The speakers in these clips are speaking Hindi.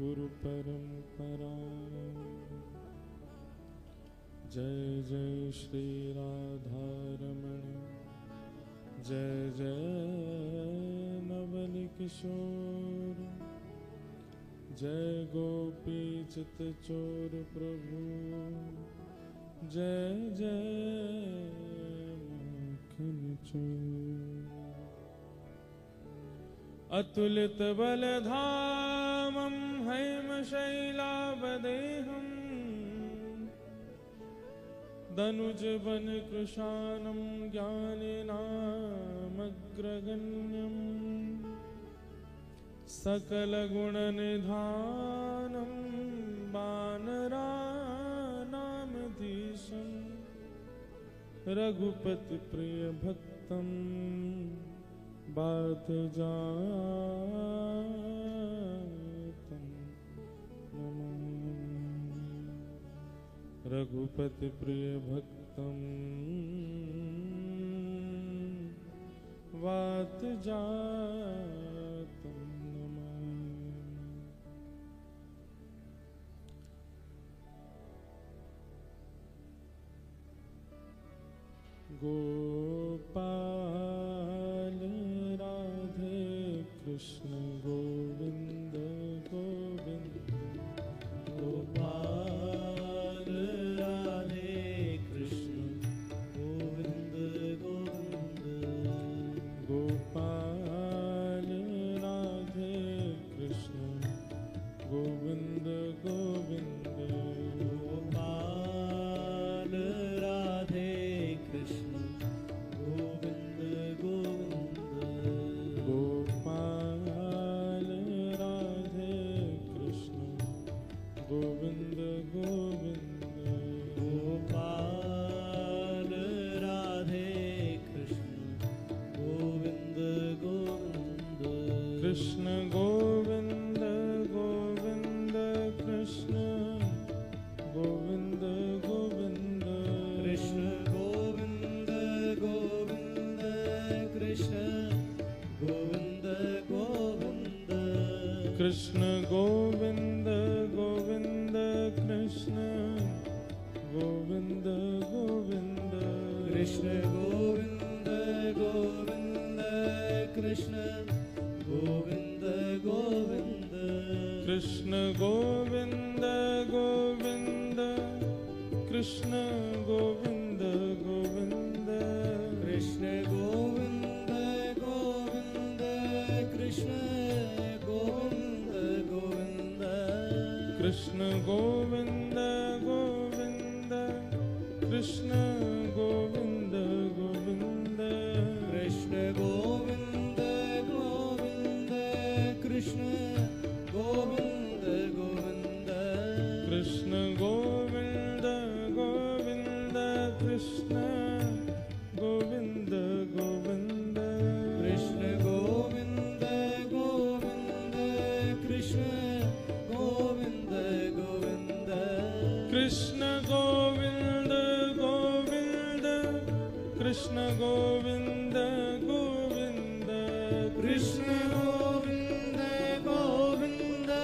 गुरु परंपरा। जय जय श्री राधारमण, जय जय नवल किशोर, जय गोपी चित चोर प्रभु, जय जय माखन चोर। अतुलित बलधामं हैमशैलावदेहं, दनुजवन कृशानं ज्ञानिनामग्रगण्यं, सकलगुणनिधानं वानराणामधीशं, रघुपति प्रिय भक्तं बात जातं नमामि। रघुपति प्रिय भक्तं बात जातं नमामि। गोपाल राधे कृष्ण गोविंद गोविंद, गोपाल राधे कृष्ण गोविंद गोविंद, गोपाल राधे कृष्ण गोविंद गोविंद, गोपाल राधे कृष्ण गोविंद गोविंद, गोपाल राधे कृष्ण गोविंद गोविंद, गोपाल राधे कृष्ण गोविंद गोविंद, कृष्ण गोविंद गोविंद कृष्ण गोविंद गोविंद, कृष्ण गोविंद गोविंद कृष्ण गोविंद गोविंद, कृष्ण गोविंद गोविंद कृष्ण गोविंद गोविंद, कृष्ण गोविंद गोविंद कृष्ण गोविंद गोविंद, कृष्ण गोविंद गोविंद कृष्ण गोविंद गोविंद, कृष्ण गोविंद गोविंद कृष्ण गोविंद गोविंद, कृष्ण गोविंद गोविंद कृष्ण गोविंद गोविंद, कृष्ण गोविंद गोविंद कृष्ण गोविंद गोविंद, कृष्ण गोविंद गोविंद कृष्ण गोविंद गोविंद, कृष्ण गोविंद गोविंद कृष्ण गोविंद गोविंद, कृष्ण गोविंद गोविंद कृष्ण गोविंद गोविंद, कृष्ण गोविंद गोविंद कृष्ण गोविंद गोविंद,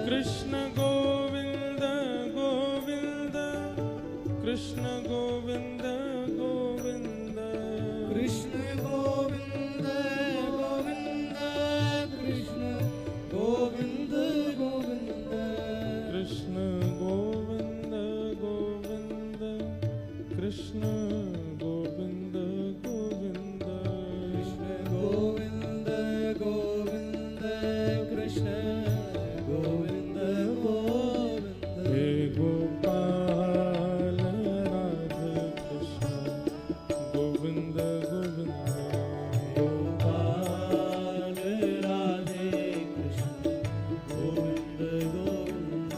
कृष्ण गोविंद गोविंद कृष्ण गोविंद गोविंद, कृष्ण गोविंद गोविंद कृष्ण गोविंद गोविंद, कृष्ण गोविंद गोविंद कृष्ण गोविंद गोविंद, कृष्ण गोविंद गोविंद कृष्ण गोविंद गोविंद, हे गोपाल राधे कृष्ण गोविंद गोविंद, गोपाल राधे कृष्ण गोविंद गोविंद,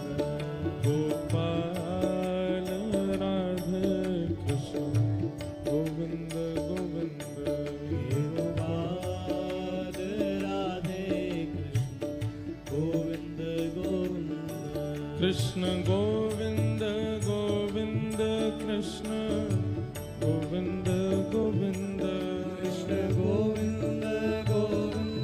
गोपाल राधे कृष्ण गोविंद गोविंद, गोपाल राधे कृष्ण गोविंद गोविंद, कृष्ण गोविंद गोविंद कृष्ण गोविंद गोविंद, कृष्ण गोविंद गोविंद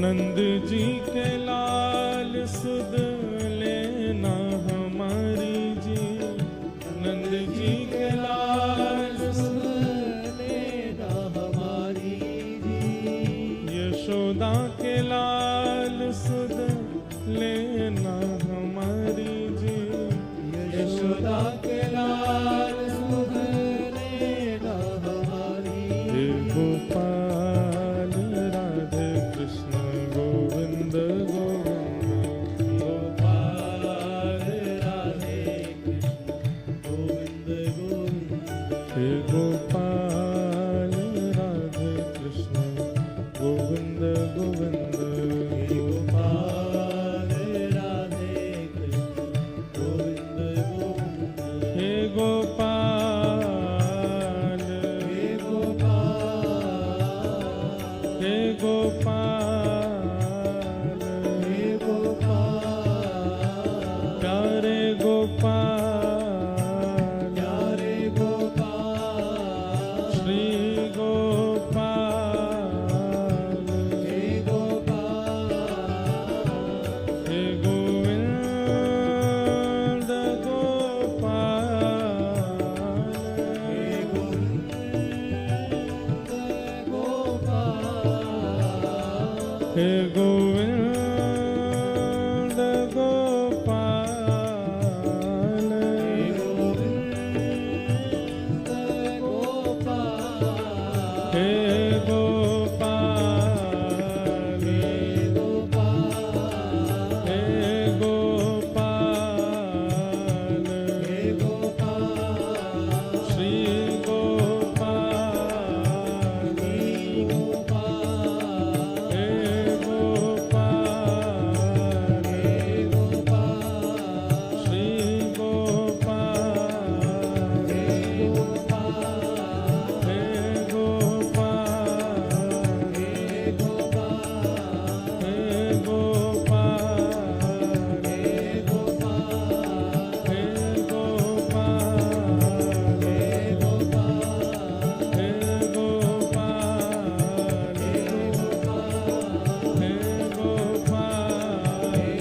नंद जी के लाल सुध लेना हमारी जी, नंद जी के लाल सुध लेना हमारी जी, यशोदा के लाल सुध लेना हमारी जी, यशोदा के लाल सुध लेना हमारी। हे गोपाल राधे कृष्ण गोविंद गोविंद, गोपाल राधे कृष्ण गोविंद गोविंद, हे गोपाल राधे कृष्ण गोविंद गोविंद, गोपाल राधे कृष्ण गोविंद गोविंद, हे गोपाल, हे गोपाल, हे गोपाल, हे गोपाल, प्यारे गोपाल, प्यारे गोपाल, श्री गोपाल, हे गोपाल, हे गोविंद गोपाल, हे गोविंद गोपाल, हे गोविंद गोपाल, हे गोविंद गोपाल, हे गोपाल, हे गोपाल, हे गोपाल, हे गोपाल, श्री गोपाल, हे गोपाल, हे गोपाल, हे गोपाल, श्री गोपाल, हे गोपाल, हे गोपाल, हे गोपाल, हे गोपाल, हे गोपाल, हे गोपाल, हे गोपाल, हे गोपाल, हे गोपाल, हे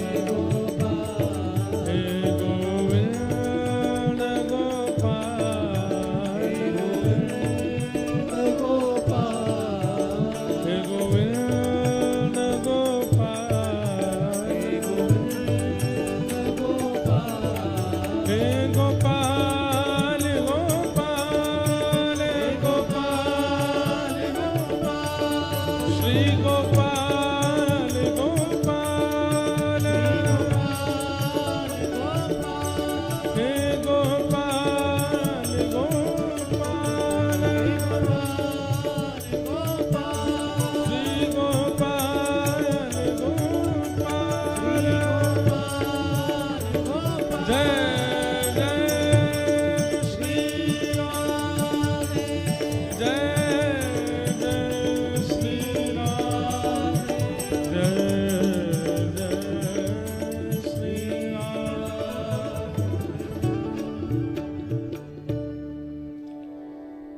गोपाल, हे गोविंद गोपाल, हे गोविंद गोपाल, हे गोपाल गोपाल, गोपाल, श्री गोपाल गोपाल, हे गोपाल गोपाल, श्री गोपाल गोपाल, जय जय श्री राम, जय जय श्री राम, जय जय श्री राम।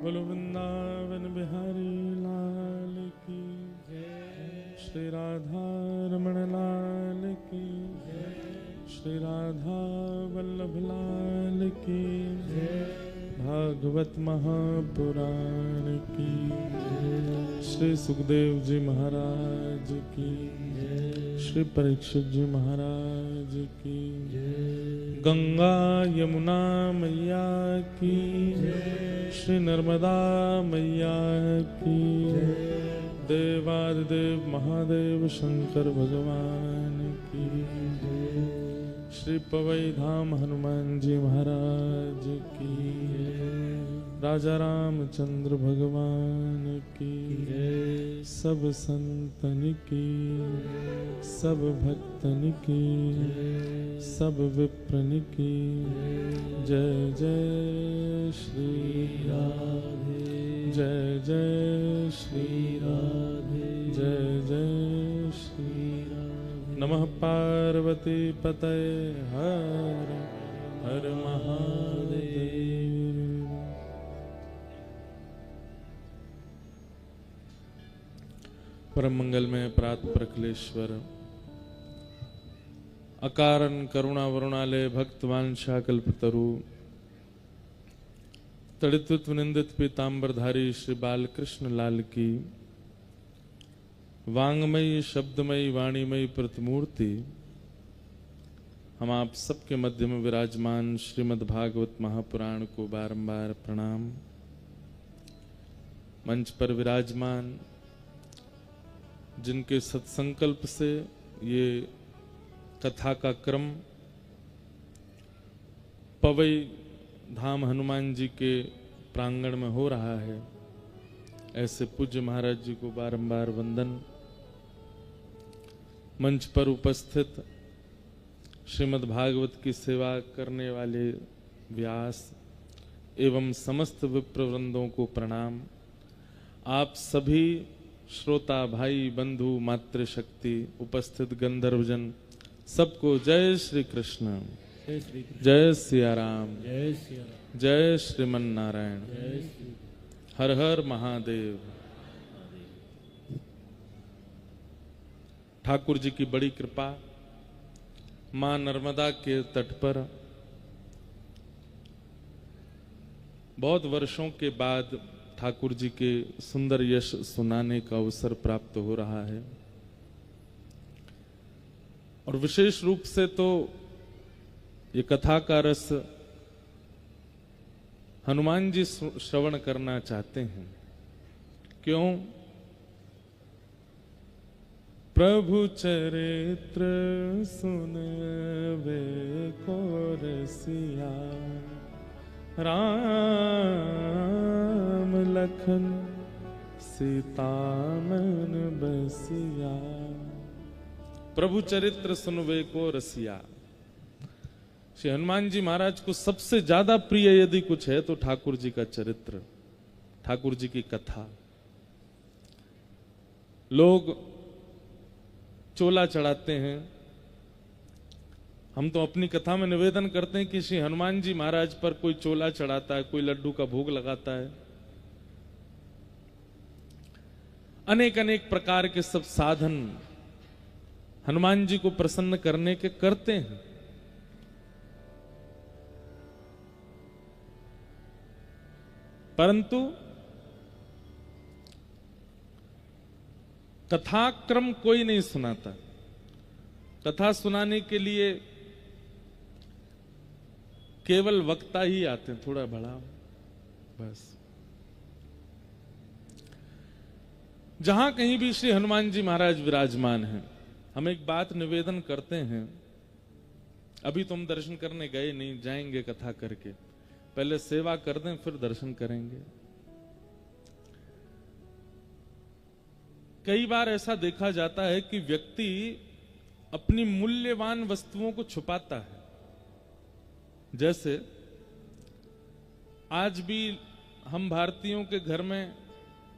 बोलो वृंदावन बिहारी लाल की, श्री राधा रमण लाल की, श्री राधा वल्लभ लाल की, भागवत महापुराण की, श्री सुखदेव जी महाराज की, श्री परीक्षित जी महाराज की, गंगा यमुना मैया की, श्री नर्मदा मैया की, देवादिदेव महादेव शंकर भगवान की, श्री पवई धाम हनुमान जी महाराज की, राजा रामचंद्र भगवान की, सब संतन की, सब भक्तन की, सब विप्रन की, जय जय श्री राधे, जय जय श्री राधे, जय जय श्री राधे। नमः पार्वती पतये हर हर महादेव। परम मंगल में प्रात प्रकलेश्वर अकारण करुणा वरुणालय भक्तवांशा कल्पतरु तड़ित्व निंदित पीतांबरधारी श्री बालकृष्ण लाल की वांगमयी शब्दमयी वाणीमयी प्रतिमूर्ति हम आप सबके मध्य में विराजमान श्रीमद् भागवत महापुराण को बारंबार प्रणाम। मंच पर विराजमान जिनके सत्संकल्प से ये कथा का क्रम पवई धाम हनुमान जी के प्रांगण में हो रहा है, ऐसे पूज्य महाराज जी को बारंबार वंदन। मंच पर उपस्थित श्रीमद् भागवत की सेवा करने वाले व्यास एवं समस्त विप्रवृंदों को प्रणाम। आप सभी श्रोता भाई बंधु मातृशक्ति उपस्थित गंधर्वजन सबको जय श्री कृष्ण, जय सिया राम, जय श्रीमन नारायण, हर हर महादेव। ठाकुर जी की बड़ी कृपा, मां नर्मदा के तट पर बहुत वर्षों के बाद ठाकुर जी के सुंदर यश सुनाने का अवसर प्राप्त हो रहा है। और विशेष रूप से तो ये कथा का रस हनुमान जी श्रवण करना चाहते हैं। क्यों? प्रभु चरित्र सुनवे को रसिया, राम लखन सीता मन बसिया। प्रभु चरित्र सुनवे को रसिया। श्री हनुमान जी महाराज को सबसे ज्यादा प्रिय यदि कुछ है तो ठाकुर जी का चरित्र, ठाकुर जी की कथा। लोग चोला चढ़ाते हैं, हम तो अपनी कथा में निवेदन करते हैं कि श्री हनुमान जी महाराज पर कोई चोला चढ़ाता है, कोई लड्डू का भोग लगाता है, अनेक अनेक प्रकार के सब साधन हनुमान जी को प्रसन्न करने के करते हैं। परंतु कथाक्रम कोई नहीं सुनाता। कथा सुनाने के लिए केवल वक्ता ही आते हैं, थोड़ा बढ़ाओ बस। जहां कहीं भी श्री हनुमान जी महाराज विराजमान हैं, हम एक बात निवेदन करते हैं। अभी तो हम दर्शन करने गए नहीं, जाएंगे कथा करके, पहले सेवा कर दें फिर दर्शन करेंगे। कई बार ऐसा देखा जाता है कि व्यक्ति अपनी मूल्यवान वस्तुओं को छुपाता है। जैसे आज भी हम भारतीयों के घर में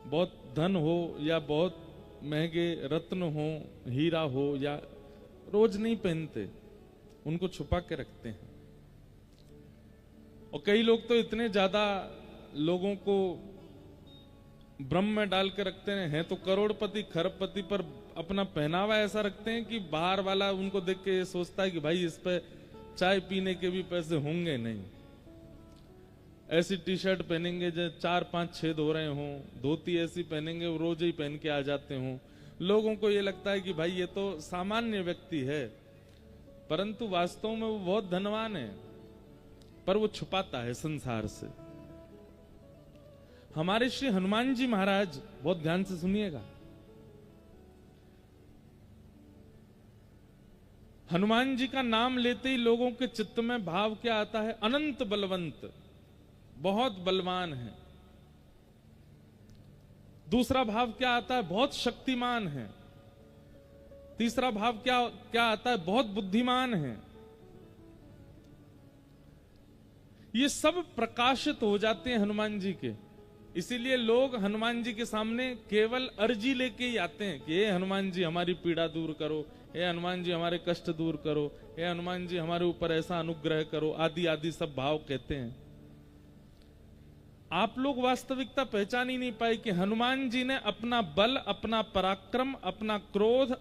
बहुत धन हो या बहुत महंगे रत्न हो, हीरा हो, या रोज नहीं पहनते, उनको छुपा के रखते हैं। और कई लोग तो इतने ज्यादा लोगों को भ्रम में डाल के रखते हैं तो करोड़पति खरबपति, पर अपना पहनावा ऐसा रखते हैं कि बाहर वाला उनको देख के सोचता है कि भाई इस पे चाय पीने के भी पैसे होंगे नहीं। ऐसी टी शर्ट पहनेंगे जो 4-5 छेद हो रहे हों, धोती ऐसी पहनेंगे वो रोज ही पहन के आ जाते हों। लोगों को ये लगता है कि भाई ये तो सामान्य व्यक्ति है, परंतु वास्तव में वो बहुत धनवान है, पर वो छुपाता है संसार से। हमारे श्री हनुमान जी महाराज, बहुत ध्यान से सुनिएगा, हनुमान जी का नाम लेते ही लोगों के चित्त में भाव क्या आता है? अनंत बलवंत, बहुत बलवान है। दूसरा भाव क्या आता है? बहुत शक्तिमान है। तीसरा भाव क्या आता है? बहुत बुद्धिमान है। ये सब प्रकाशित हो जाते हैं हनुमान जी के। इसीलिए लोग हनुमान जी के सामने केवल अर्जी लेके ही आते हैं कि हे हनुमान जी हमारी पीड़ा दूर करो, हे हनुमान जी हमारे कष्ट दूर करो, हे हनुमान जी हमारे ऊपर ऐसा अनुग्रह करो, आदि आदि सब भाव कहते हैं। आप लोग वास्तविकता पहचान ही नहीं पाए कि हनुमान जी ने अपना बल, अपना पराक्रम, अपना क्रोध,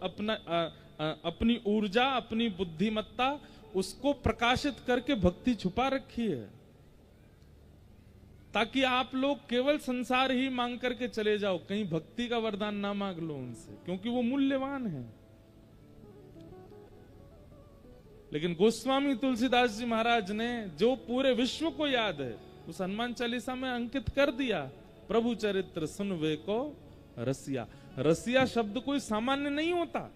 अपनी ऊर्जा, अपनी बुद्धिमत्ता, उसको प्रकाशित करके भक्ति छुपा रखी है, ताकि आप लोग केवल संसार ही मांग करके चले जाओ, कहीं भक्ति का वरदान ना मांग लो उनसे, क्योंकि वो मूल्यवान है। लेकिन गोस्वामी तुलसीदास जी महाराज ने, जो पूरे विश्व को याद है, उस हनुमान चालीसा में अंकित कर दिया, प्रभु चरित्र सुनवे को रसिया। रसिया शब्द कोई सामान्य नहीं होता,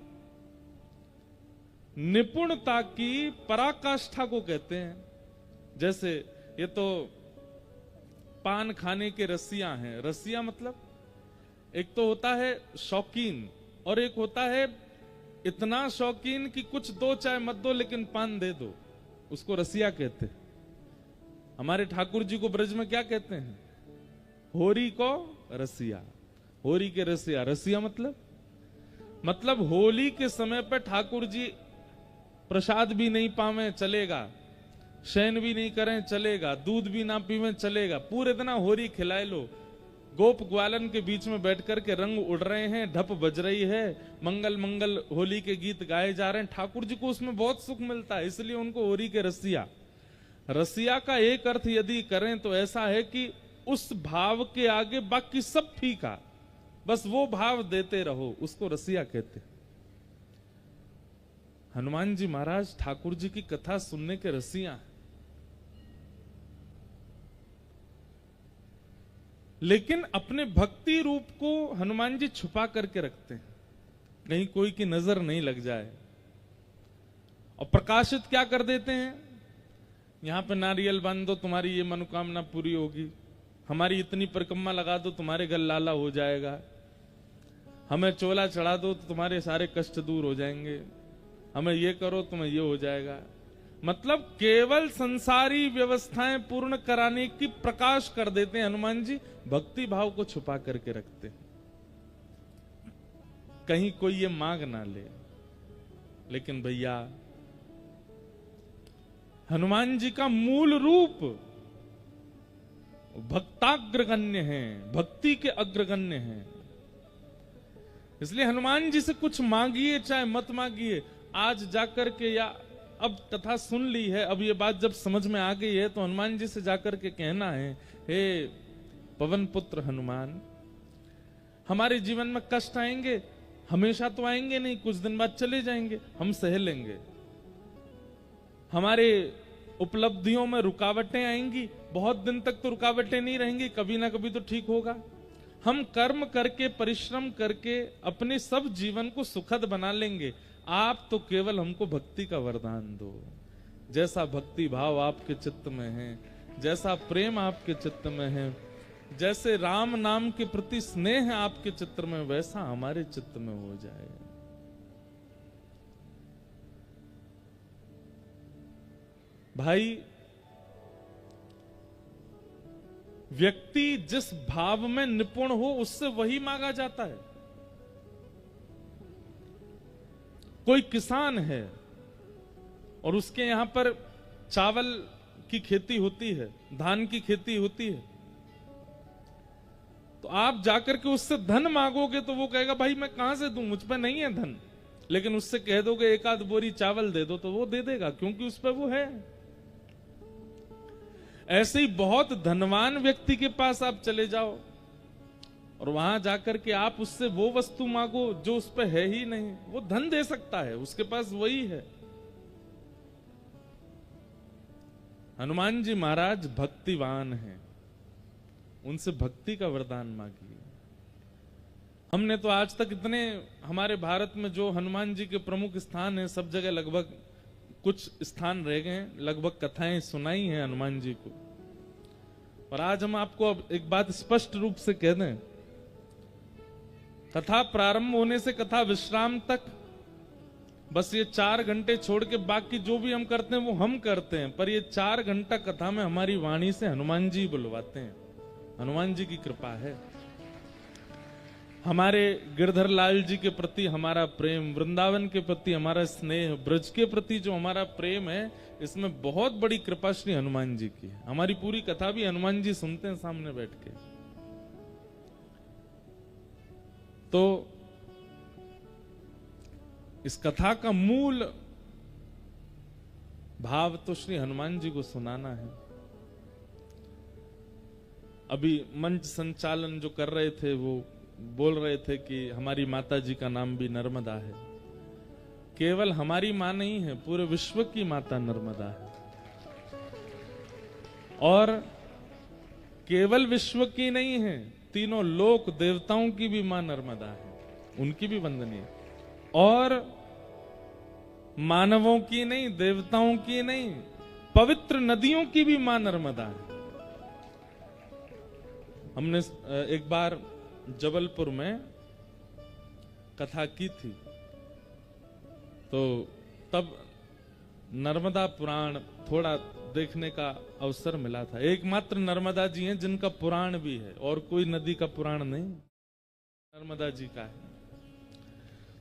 निपुणता की पराकाष्ठा को कहते हैं। जैसे ये तो पान खाने के रसिया हैं। रसिया मतलब एक तो होता है शौकीन, और एक होता है इतना शौकीन कि कुछ दो चाय मत दो लेकिन पान दे दो, उसको रसिया कहते हैं। हमारे ठाकुर जी को ब्रज में क्या कहते हैं? होरी को रसिया, होरी के रसिया। रसिया मतलब होली के समय पर ठाकुर जी प्रसाद भी नहीं पावे चलेगा, शयन भी नहीं करें चलेगा, दूध भी ना पीवे चलेगा, पूरे दिन होरी खिलाए लो। गोप ग्वालन के बीच में बैठ कर के रंग उड़ रहे हैं, ढप बज रही है, मंगल मंगल होली के गीत गाए जा रहे हैं, ठाकुर जी को उसमें बहुत सुख मिलता है, इसलिए उनको होरी के रसिया। रसिया का एक अर्थ यदि करें तो ऐसा है कि उस भाव के आगे बाकी सब फीका, बस वो भाव देते रहो, उसको रसिया कहते। हनुमान जी महाराज ठाकुर जी की कथा सुनने के रसिया, लेकिन अपने भक्ति रूप को हनुमान जी छुपा करके रखते हैं, कहीं कोई की नजर नहीं लग जाए। और प्रकाशित क्या कर देते हैं? यहां पे नारियल बांध दो, तुम्हारी ये मनोकामना पूरी होगी, हमारी इतनी परिक्रमा लगा दो, तुम्हारे घर लाला हो जाएगा, हमें चोला चढ़ा दो तो तुम्हारे सारे कष्ट दूर हो जाएंगे, हमें ये करो तुम्हें ये हो जाएगा। मतलब केवल संसारी व्यवस्थाएं पूर्ण कराने की प्रकाश कर देते हैं हनुमान जी, भक्ति भाव को छुपा करके रखते हैं, कहीं कोई ये मांग ना ले। लेकिन भैया हनुमान जी का मूल रूप भक्ताग्रगण्य है, भक्ति के अग्रगण्य है। इसलिए हनुमान जी से कुछ मांगिए चाहे मत मांगिए, आज जाकर के, या अब कथा सुन ली है, अब ये बात जब समझ में आ गई है तो हनुमान जी से जाकर के कहना है, हे पवन पुत्र हनुमान, हमारे जीवन में कष्ट आएंगे, हमेशा तो आएंगे नहीं, कुछ दिन बाद चले जाएंगे, हम सह लेंगे। हमारे उपलब्धियों में रुकावटें आएंगी, बहुत दिन तक तो रुकावटें नहीं रहेंगी, कभी ना कभी तो ठीक होगा। हम कर्म करके, परिश्रम करके अपने सब जीवन को सुखद बना लेंगे। आप तो केवल हमको भक्ति का वरदान दो। जैसा भक्ति भाव आपके चित्त में है, जैसा प्रेम आपके चित्त में है, जैसे राम नाम के प्रति स्नेह आपके चित्त में, वैसा हमारे चित्त में हो जाए। भाई, व्यक्ति जिस भाव में निपुण हो उससे वही मांगा जाता है। कोई किसान है और उसके यहां पर चावल की खेती होती है, धान की खेती होती है, तो आप जाकर के उससे धन मांगोगे तो वो कहेगा भाई मैं कहां से दूं, मुझ पे नहीं है धन। लेकिन उससे कह दोगे एक आध बोरी चावल दे दो तो वो दे देगा, क्योंकि उस पर वो है। ऐसे ही बहुत धनवान व्यक्ति के पास आप चले जाओ और वहां जाकर के आप उससे वो वस्तु मांगो जो उस पर है ही नहीं, वो धन दे सकता है, उसके पास वही है। हनुमान जी महाराज भक्तिवान हैं, उनसे भक्ति का वरदान मांगिए। हमने तो आज तक इतने, हमारे भारत में जो हनुमान जी के प्रमुख स्थान हैं, सब जगह लगभग कुछ स्थान रह गए, लगभग कथाएं सुनाई हैं हनुमान जी को। और आज हम आपको अब एक बात स्पष्ट रूप से कह दें, कथा प्रारंभ होने से कथा विश्राम तक बस ये 4 घंटे छोड़ के बाकी जो भी हम करते हैं वो हम करते हैं, पर ये 4 घंटा कथा में हमारी वाणी से हनुमान जी बुलवाते हैं। हनुमान जी की कृपा है। हमारे गिरधर लाल जी के प्रति हमारा प्रेम, वृंदावन के प्रति हमारा स्नेह, ब्रज के प्रति जो हमारा प्रेम है, इसमें बहुत बड़ी कृपा श्री हनुमान जी की है। हमारी पूरी कथा भी हनुमान जी सुनते हैं सामने बैठ के। तो इस कथा का मूल भाव तो श्री हनुमान जी को सुनाना है। अभी मंच संचालन जो कर रहे थे वो बोल रहे थे कि हमारी माता जी का नाम भी नर्मदा है। केवल हमारी मां नहीं है, पूरे विश्व की माता नर्मदा है। और केवल विश्व की नहीं है, तीनों लोक देवताओं की भी मां नर्मदा है, उनकी भी वंदनीय। और मानवों की नहीं, देवताओं की नहीं, पवित्र नदियों की भी मां नर्मदा है। हमने एक बार जबलपुर में कथा की थी, तो तब नर्मदा पुराण थोड़ा देखने का अवसर मिला था। एकमात्र नर्मदा जी हैं जिनका पुराण भी है, और कोई नदी का पुराण नहीं, नर्मदा जी का है।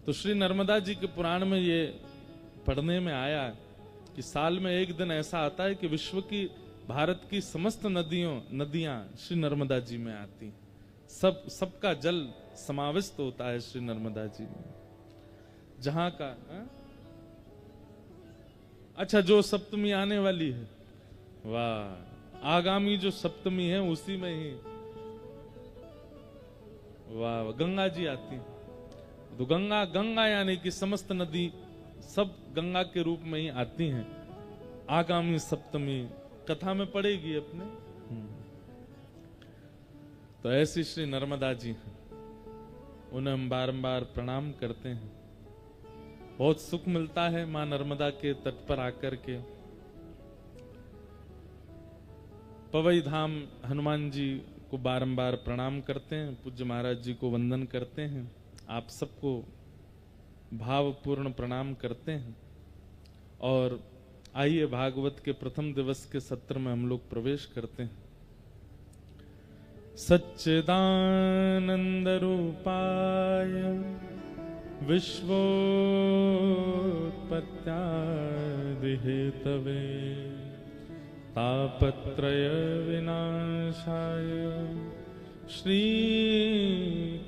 तो श्री नर्मदा जी के पुराण में ये पढ़ने में आया कि साल में एक दिन ऐसा आता है कि विश्व की, भारत की समस्त नदियां श्री नर्मदा जी में आती हैं। सबका जल समाविष्ट होता है श्री नर्मदा जी में। जहां का अच्छा, जो सप्तमी आने वाली है, वाह, आगामी जो सप्तमी है उसी में ही वाह गंगा जी आती है। तो गंगा यानी कि समस्त नदी सब गंगा के रूप में ही आती हैं। आगामी सप्तमी कथा में पड़ेगी अपने। तो ऐसी श्री नर्मदा जी हैं, उन्हें हम बारंबार प्रणाम करते हैं। बहुत सुख मिलता है मां नर्मदा के तट पर आकर के। पवई धाम हनुमान जी को बारंबार प्रणाम करते हैं, पूज्य महाराज जी को वंदन करते हैं, आप सबको भावपूर्ण प्रणाम करते हैं। और आइए भागवत के प्रथम दिवस के सत्र में हम लोग प्रवेश करते हैं। सच्चिदानंद रूपाय विश्वोत्पत्त्यादि हेतवे तापत्रय विनाशाय श्री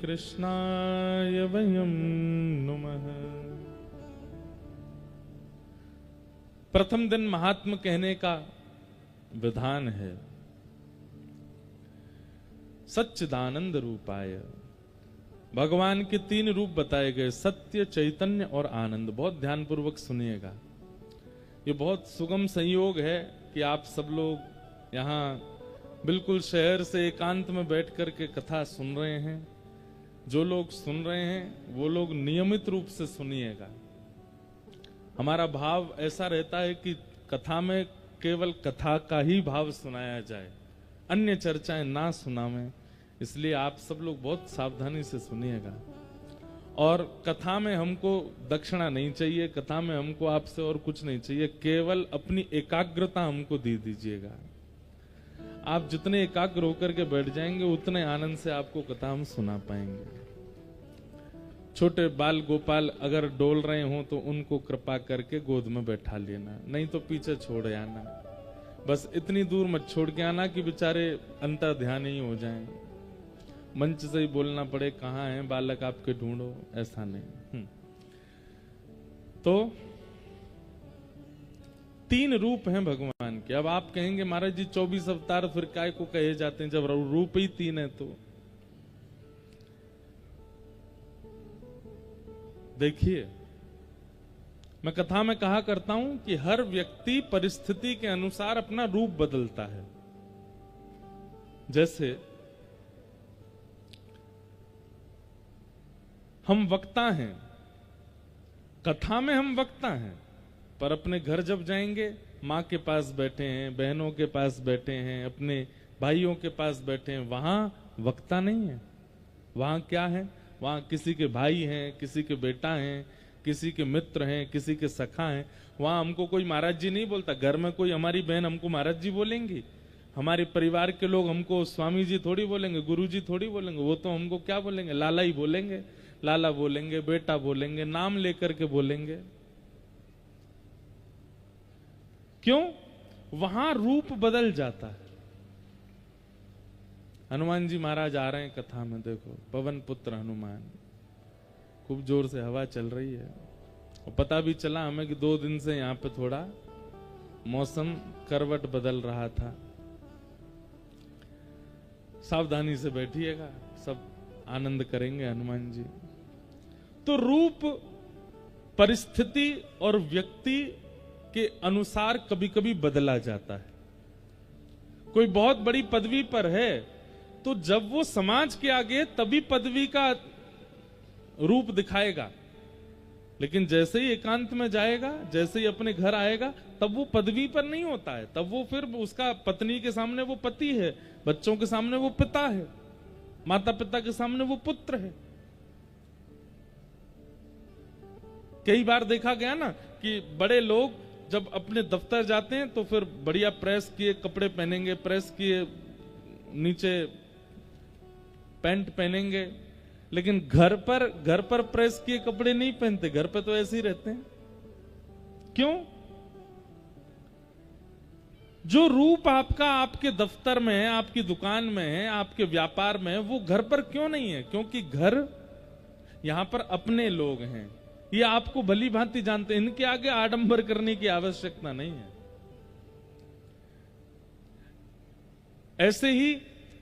कृष्णाय वयं नुमः। प्रथम दिन महात्म कहने का विधान है। सच्चिदानंद रूपाय, भगवान के 3 रूप बताए गए, सत्य, चैतन्य और आनंद। बहुत ध्यानपूर्वक सुनिएगा, ये बहुत सुगम संयोग है कि आप सब लोग यहाँ बिल्कुल शहर से एकांत में बैठ करके कथा सुन रहे हैं। जो लोग सुन रहे हैं वो लोग नियमित रूप से सुनिएगा। हमारा भाव ऐसा रहता है कि कथा में केवल कथा का ही भाव सुनाया जाए, अन्य चर्चाएं ना सुनावें। इसलिए आप सब लोग बहुत सावधानी से सुनिएगा। और कथा में हमको दक्षिणा नहीं चाहिए, कथा में हमको आपसे और कुछ नहीं चाहिए, केवल अपनी एकाग्रता हमको दे दीजिएगा। आप जितने एकाग्र होकर के बैठ जाएंगे उतने आनंद से आपको कथा हम सुना पाएंगे। छोटे बाल गोपाल अगर डोल रहे हो तो उनको कृपा करके गोद में बैठा लेना, नहीं तो पीछे छोड़ आना। बस इतनी दूर मत छोड़ के आना कि बेचारे अंतर ध्यान ही हो जाएं, मंच से ही बोलना पड़े कहाँ हैं बालक आपके, ढूंढो, ऐसा नहीं। तो 3 रूप हैं भगवान के। अब आप कहेंगे महाराज जी 24 अवतार फिर काय को कहे जाते हैं जब रूप ही 3 है। तो देखिए, मैं कथा में कहा करता हूं कि हर व्यक्ति परिस्थिति के अनुसार अपना रूप बदलता है। जैसे हम वक्ता हैं, कथा में हम वक्ता हैं, पर अपने घर जब जाएंगे माँ के पास बैठे हैं, बहनों के पास बैठे हैं, अपने भाइयों के पास बैठे हैं, वहां वक्ता नहीं है। वहां क्या है? वहां किसी के भाई हैं, किसी के बेटा हैं, किसी के मित्र हैं, किसी के सखा हैं। वहां हमको कोई महाराज जी नहीं बोलता। घर में कोई हमारी बहन हमको महाराज जी बोलेंगी, हमारे परिवार के लोग हमको स्वामी जी थोड़ी बोलेंगे, गुरु जी थोड़ी बोलेंगे, वो तो हमको क्या बोलेंगे, लाला ही बोलेंगे, लाला बोलेंगे, बेटा बोलेंगे, नाम लेकर के बोलेंगे। क्यों? वहां रूप बदल जाता है। हनुमान जी महाराज आ रहे हैं कथा में, देखो पवन पुत्र हनुमान, खूब जोर से हवा चल रही है और पता भी चला हमें कि 2 दिन से यहाँ पे थोड़ा मौसम करवट बदल रहा था। सावधानी से बैठिएगा, सब आनंद करेंगे हनुमान जी। तो रूप परिस्थिति और व्यक्ति के अनुसार कभी कभी बदला जाता है। कोई बहुत बड़ी पदवी पर है तो जब वो समाज के आगे तभी पदवी का रूप दिखाएगा, लेकिन जैसे ही एकांत में जाएगा, जैसे ही अपने घर आएगा, तब वो पदवी पर नहीं होता है। तब वो फिर उसका पत्नी के सामने वो पति है, बच्चों के सामने वो पिता है, माता पिता के सामने वो पुत्र है। कई बार देखा गया ना कि बड़े लोग जब अपने दफ्तर जाते हैं तो फिर बढ़िया प्रेस किए कपड़े पहनेंगे, प्रेस किए नीचे पैंट पहनेंगे, लेकिन घर पर प्रेस किए कपड़े नहीं पहनते, घर पे तो ऐसे ही रहते हैं। क्यों? जो रूप आपका आपके दफ्तर में है, आपकी दुकान में है, आपके व्यापार में है, वो घर पर क्यों नहीं है? क्योंकि घर यहां पर अपने लोग हैं, ये आपको भली भांति जानते हैं, इनके आगे आडंबर करने की आवश्यकता नहीं है। ऐसे ही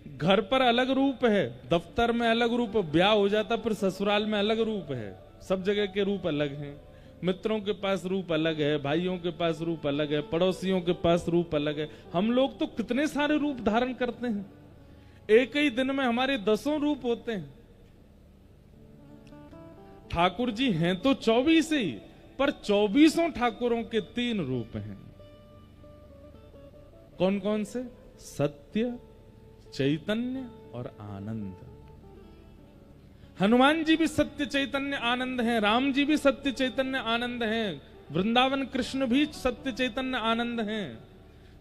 घर पर अलग रूप है, दफ्तर में अलग रूप है, ब्याह हो जाता फिर ससुराल में अलग रूप है, सब जगह के रूप अलग हैं। मित्रों के पास रूप अलग है, भाइयों के पास रूप अलग है, पड़ोसियों के पास रूप अलग है। हम लोग तो कितने सारे रूप धारण करते हैं, एक ही दिन में हमारे 10 रूप होते हैं। ठाकुर जी हैं तो 24 ही, पर 24 ठाकुरों के 3 रूप हैं। कौन कौन से? सत्य, चैतन्य और आनंद। हनुमान जी भी सत्य चैतन्य आनंद हैं, राम जी भी सत्य चैतन्य आनंद हैं, वृंदावन कृष्ण भी सत्य चैतन्य आनंद हैं,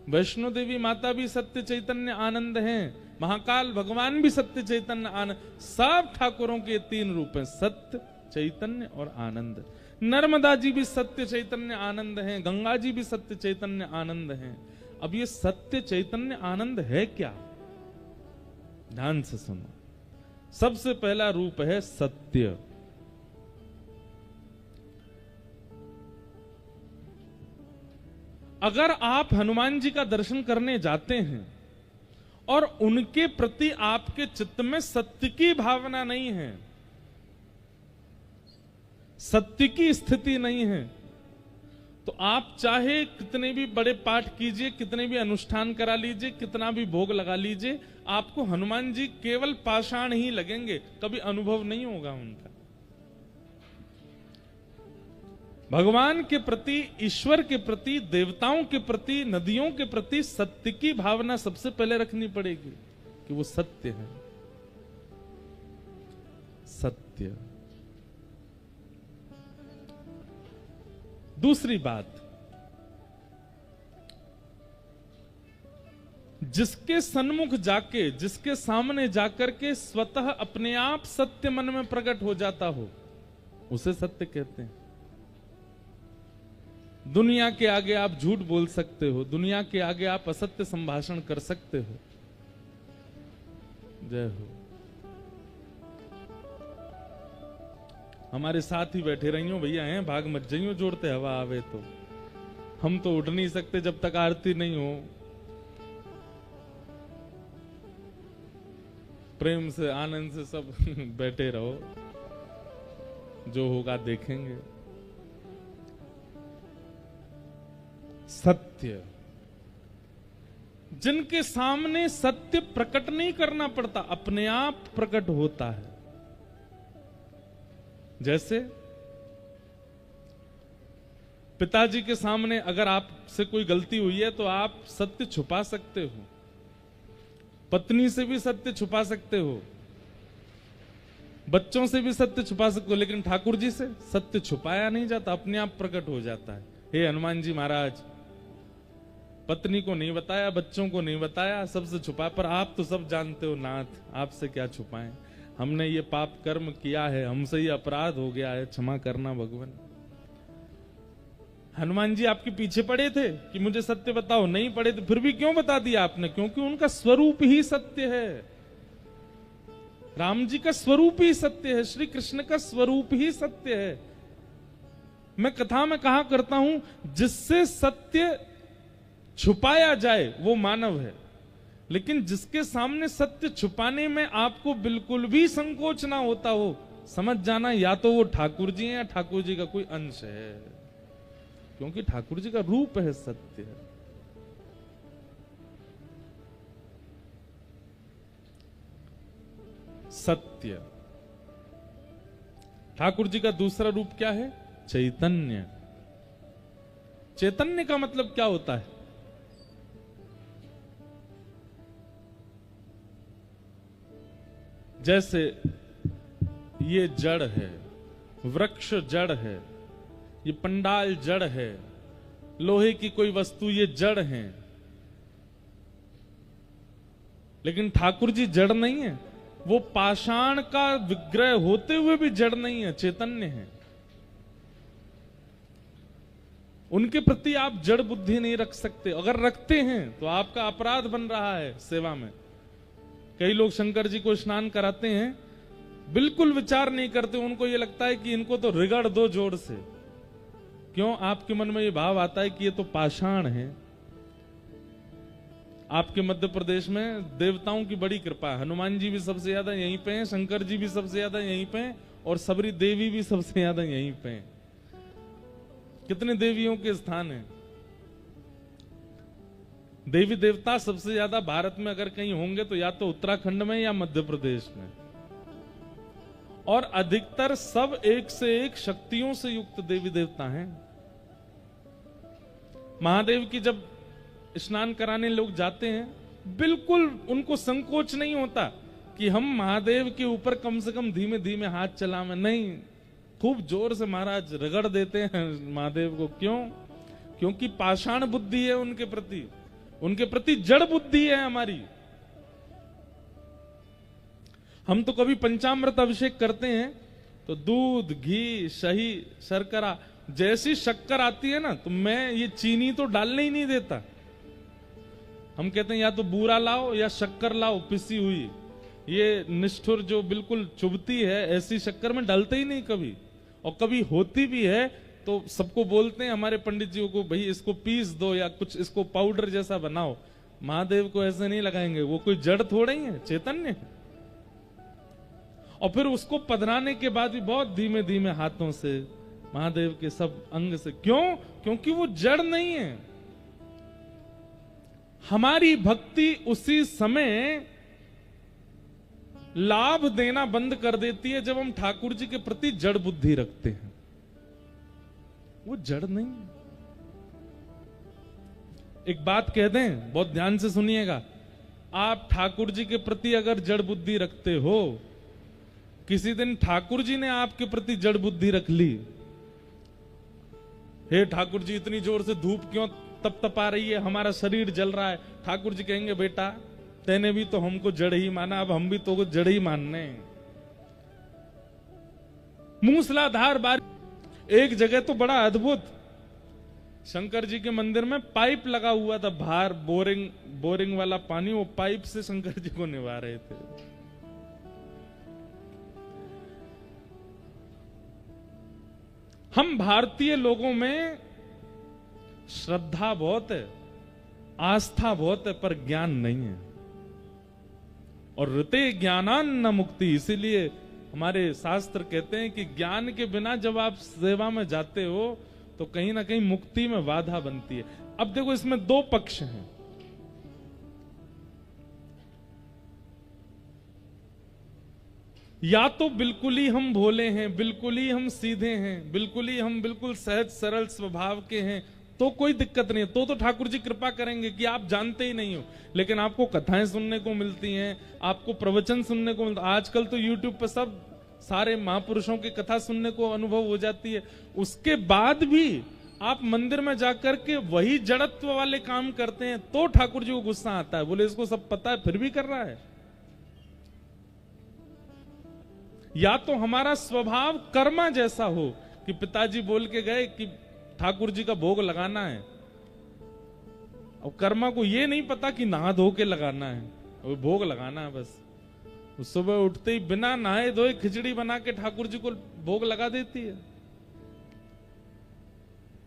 वैष्णो देवी माता भी सत्य चैतन्य आनंद हैं, महाकाल भगवान भी सत्य चैतन्य आनंद। सब ठाकुरों के 3 रूप हैं, सत्य, चैतन्य और आनंद। नर्मदा जी भी सत्य चैतन्य आनंद हैं, गंगा जी भी सत्य चैतन्य आनंद हैं। अब ये सत्य चैतन्य आनंद है क्या? ध्यान से सुनो। सबसे पहला रूप है सत्य। अगर आप हनुमान जी का दर्शन करने जाते हैं और उनके प्रति आपके चित्त में सत्य की भावना नहीं है, सत्य की स्थिति नहीं है, तो आप चाहे कितने भी बड़े पाठ कीजिए, कितने भी अनुष्ठान करा लीजिए, कितना भी भोग लगा लीजिए, आपको हनुमान जी केवल पाषाण ही लगेंगे, कभी अनुभव नहीं होगा उनका। भगवान के प्रति, ईश्वर के प्रति, देवताओं के प्रति, नदियों के प्रति सत्य की भावना सबसे पहले रखनी पड़ेगी कि वो सत्य है। सत्य। दूसरी बात, जिसके सन्मुख जाके, जिसके सामने जाकर के स्वतः अपने आप सत्य मन में प्रकट हो जाता हो, उसे सत्य कहते हैं। दुनिया के आगे आप झूठ बोल सकते हो, दुनिया के आगे आप असत्य संभाषण कर सकते हो। जय हो। हमारे साथ ही बैठे रहियो भैया, हैं भाग मत जाइयो, जोड़ते हवा आवे तो। हम तो उठ नहीं सकते जब तक आरती नहीं हो। प्रेम से, आनंद से सब बैठे रहो, जो होगा देखेंगे। सत्य, जिनके सामने सत्य प्रकट नहीं करना पड़ता, अपने आप प्रकट होता है। जैसे पिताजी के सामने अगर आपसे कोई गलती हुई है तो आप सत्य छुपा सकते हो, पत्नी से भी सत्य छुपा सकते हो, बच्चों से भी सत्य छुपा सकते हो, लेकिन ठाकुर जी से सत्य छुपाया नहीं जाता, अपने आप प्रकट हो जाता है। हे हनुमान जी महाराज, पत्नी को नहीं बताया, बच्चों को नहीं बताया, सबसे छुपाया। पर आप तो सब जानते हो नाथ, आपसे क्या छुपाएं। हमने ये पाप कर्म किया है, हमसे ये अपराध हो गया है, क्षमा करना भगवान। हनुमान जी आपके पीछे पड़े थे कि मुझे सत्य बताओ, नहीं पड़े थे, फिर भी क्यों बता दिया आपने? क्योंकि उनका स्वरूप ही सत्य है। राम जी का स्वरूप ही सत्य है, श्री कृष्ण का स्वरूप ही सत्य है। मैं कथा में कहा करता हूं, जिससे सत्य छुपाया जाए वो मानव है, लेकिन जिसके सामने सत्य छुपाने में आपको बिल्कुल भी संकोच ना होता हो, समझ जाना या तो वो ठाकुर जी हैं या ठाकुर जी का कोई अंश है, क्योंकि ठाकुर जी का रूप है सत्य। सत्य। ठाकुर जी का दूसरा रूप क्या है? चैतन्य। चैतन्य का मतलब क्या होता है? जैसे ये जड़ है, वृक्ष जड़ है, ये पंडाल जड़ है, लोहे की कोई वस्तु ये जड़ है, लेकिन ठाकुर जी जड़ नहीं है। वो पाषाण का विग्रह होते हुए भी जड़ नहीं है, चैतन्य है। उनके प्रति आप जड़ बुद्धि नहीं रख सकते। अगर रखते हैं तो आपका अपराध बन रहा है सेवा में। कई लोग शंकर जी को स्नान कराते हैं, बिल्कुल विचार नहीं करते, उनको ये लगता है कि इनको तो रिगड़ दो जोर से। क्यों? आपके मन में ये भाव आता है कि ये तो पाषाण है। आपके मध्य प्रदेश में देवताओं की बड़ी कृपा है। हनुमान जी भी सबसे ज्यादा यहीं पे हैं, शंकर जी भी सबसे ज्यादा यहीं पे हैं, और सबरी देवी भी सबसे ज्यादा यहीं पे हैं। कितने देवियों के स्थान हैं? देवी देवता सबसे ज्यादा भारत में अगर कहीं होंगे तो या तो उत्तराखंड में या मध्य प्रदेश में। और अधिकतर सब एक से एक शक्तियों से युक्त देवी देवता हैं। महादेव की जब स्नान कराने लोग जाते हैं, बिल्कुल उनको संकोच नहीं होता कि हम महादेव के ऊपर कम से कम धीमे धीमे हाथ चलावें। नहीं, खूब जोर से महाराज रगड़ देते हैं महादेव को। क्यों? क्योंकि पाषाण बुद्धि है उनके प्रति, उनके प्रति जड़ बुद्धि है हमारी। हम तो कभी पंचामृत अभिषेक करते हैं तो दूध, घी, शही, शर्करा, जैसी शक्कर आती है ना, तो मैं ये चीनी तो डालने ही नहीं देता। हम कहते हैं या तो बूरा लाओ या शक्कर लाओ पिसी हुई। ये निष्ठुर जो बिल्कुल चुभती है, ऐसी शक्कर में डालते ही नहीं कभी। और कभी होती भी है तो सबको बोलते हैं हमारे पंडित जी को, भाई इसको पीस दो या कुछ इसको पाउडर जैसा बनाओ। महादेव को ऐसे नहीं लगाएंगे, वो कोई जड़ थोड़े ही है, चैतन्य है। और फिर उसको पधराने के बाद भी बहुत धीमे धीमे हाथों से महादेव के सब अंग से। क्यों? क्योंकि वो जड़ नहीं है। हमारी भक्ति उसी समय लाभ देना बंद कर देती है जब हम ठाकुर जी के प्रति जड़ बुद्धि रखते हैं। वो जड़ नहीं। एक बात कह दें, बहुत ध्यान से सुनिएगा। आप ठाकुर जी के प्रति अगर जड़ बुद्धि रखते हो, किसी दिन ठाकुर जी ने आपके प्रति जड़ बुद्धि रख ली, हे ठाकुर जी इतनी जोर से धूप क्यों तपतपा रही है, हमारा शरीर जल रहा है। ठाकुर जी कहेंगे बेटा तेने भी तो हमको जड़ ही माना, अब हम भी तो जड़ ही मानने। मूसलाधार बारिश। एक जगह तो बड़ा अद्भुत, शंकर जी के मंदिर में पाइप लगा हुआ था बाहर, बोरिंग वाला पानी, वो पाइप से शंकर जी को निभा रहे थे। हम भारतीय लोगों में श्रद्धा बहुत है, आस्था बहुत है, पर ज्ञान नहीं है। और ऋते ज्ञानान न मुक्ति, इसीलिए हमारे शास्त्र कहते हैं कि ज्ञान के बिना जब आप सेवा में जाते हो तो कहीं ना कहीं मुक्ति में बाधा बनती है। अब देखो इसमें दो पक्ष हैं। या तो बिल्कुल ही हम भोले हैं, बिल्कुल ही हम सीधे हैं, बिल्कुल ही हम बिल्कुल सहज सरल स्वभाव के हैं, तो कोई दिक्कत नहीं है। तो ठाकुर जी कृपा करेंगे कि आप जानते ही नहीं हो, लेकिन आपको कथाएं सुनने को मिलती हैं, आपको प्रवचन सुनने को मिलता। आजकल तो यूट्यूब पर सब सारे महापुरुषों की कथा सुनने को अनुभव हो जाती है। उसके बाद भी आप मंदिर में जाकर के वही जड़त्व वाले काम करते हैं तो ठाकुर जी को गुस्सा आता है। बोले इसको सब पता है फिर भी कर रहा है। या तो हमारा स्वभाव कर्मा जैसा हो कि पिताजी बोल के गए कि ठाकुर जी का भोग लगाना है, और कर्मा को ये नहीं पता कि नहा धो के लगाना है, वो भोग लगाना है बस। वो सुबह उठते ही बिना नहाए धोए खिचड़ी बना के ठाकुर जी को भोग लगा देती है।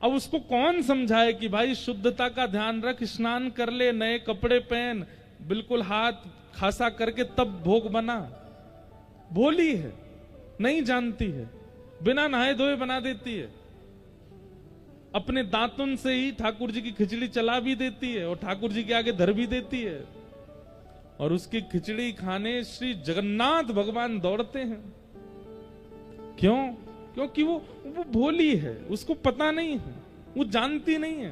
अब उसको कौन समझाए कि भाई शुद्धता का ध्यान रख, स्नान कर ले, नए कपड़े पहन, बिल्कुल हाथ खासा करके तब भोग बना। भोली है, नहीं जानती है, बिना नहाए धोए बना देती है। अपने दांतुन से ही ठाकुर जी की खिचड़ी चला भी देती है और ठाकुर जी के आगे धर भी देती है, और उसकी खिचड़ी खाने श्री जगन्नाथ भगवान दौड़ते हैं। क्यों? क्योंकि वो भोली है, उसको पता नहीं है, वो जानती नहीं है।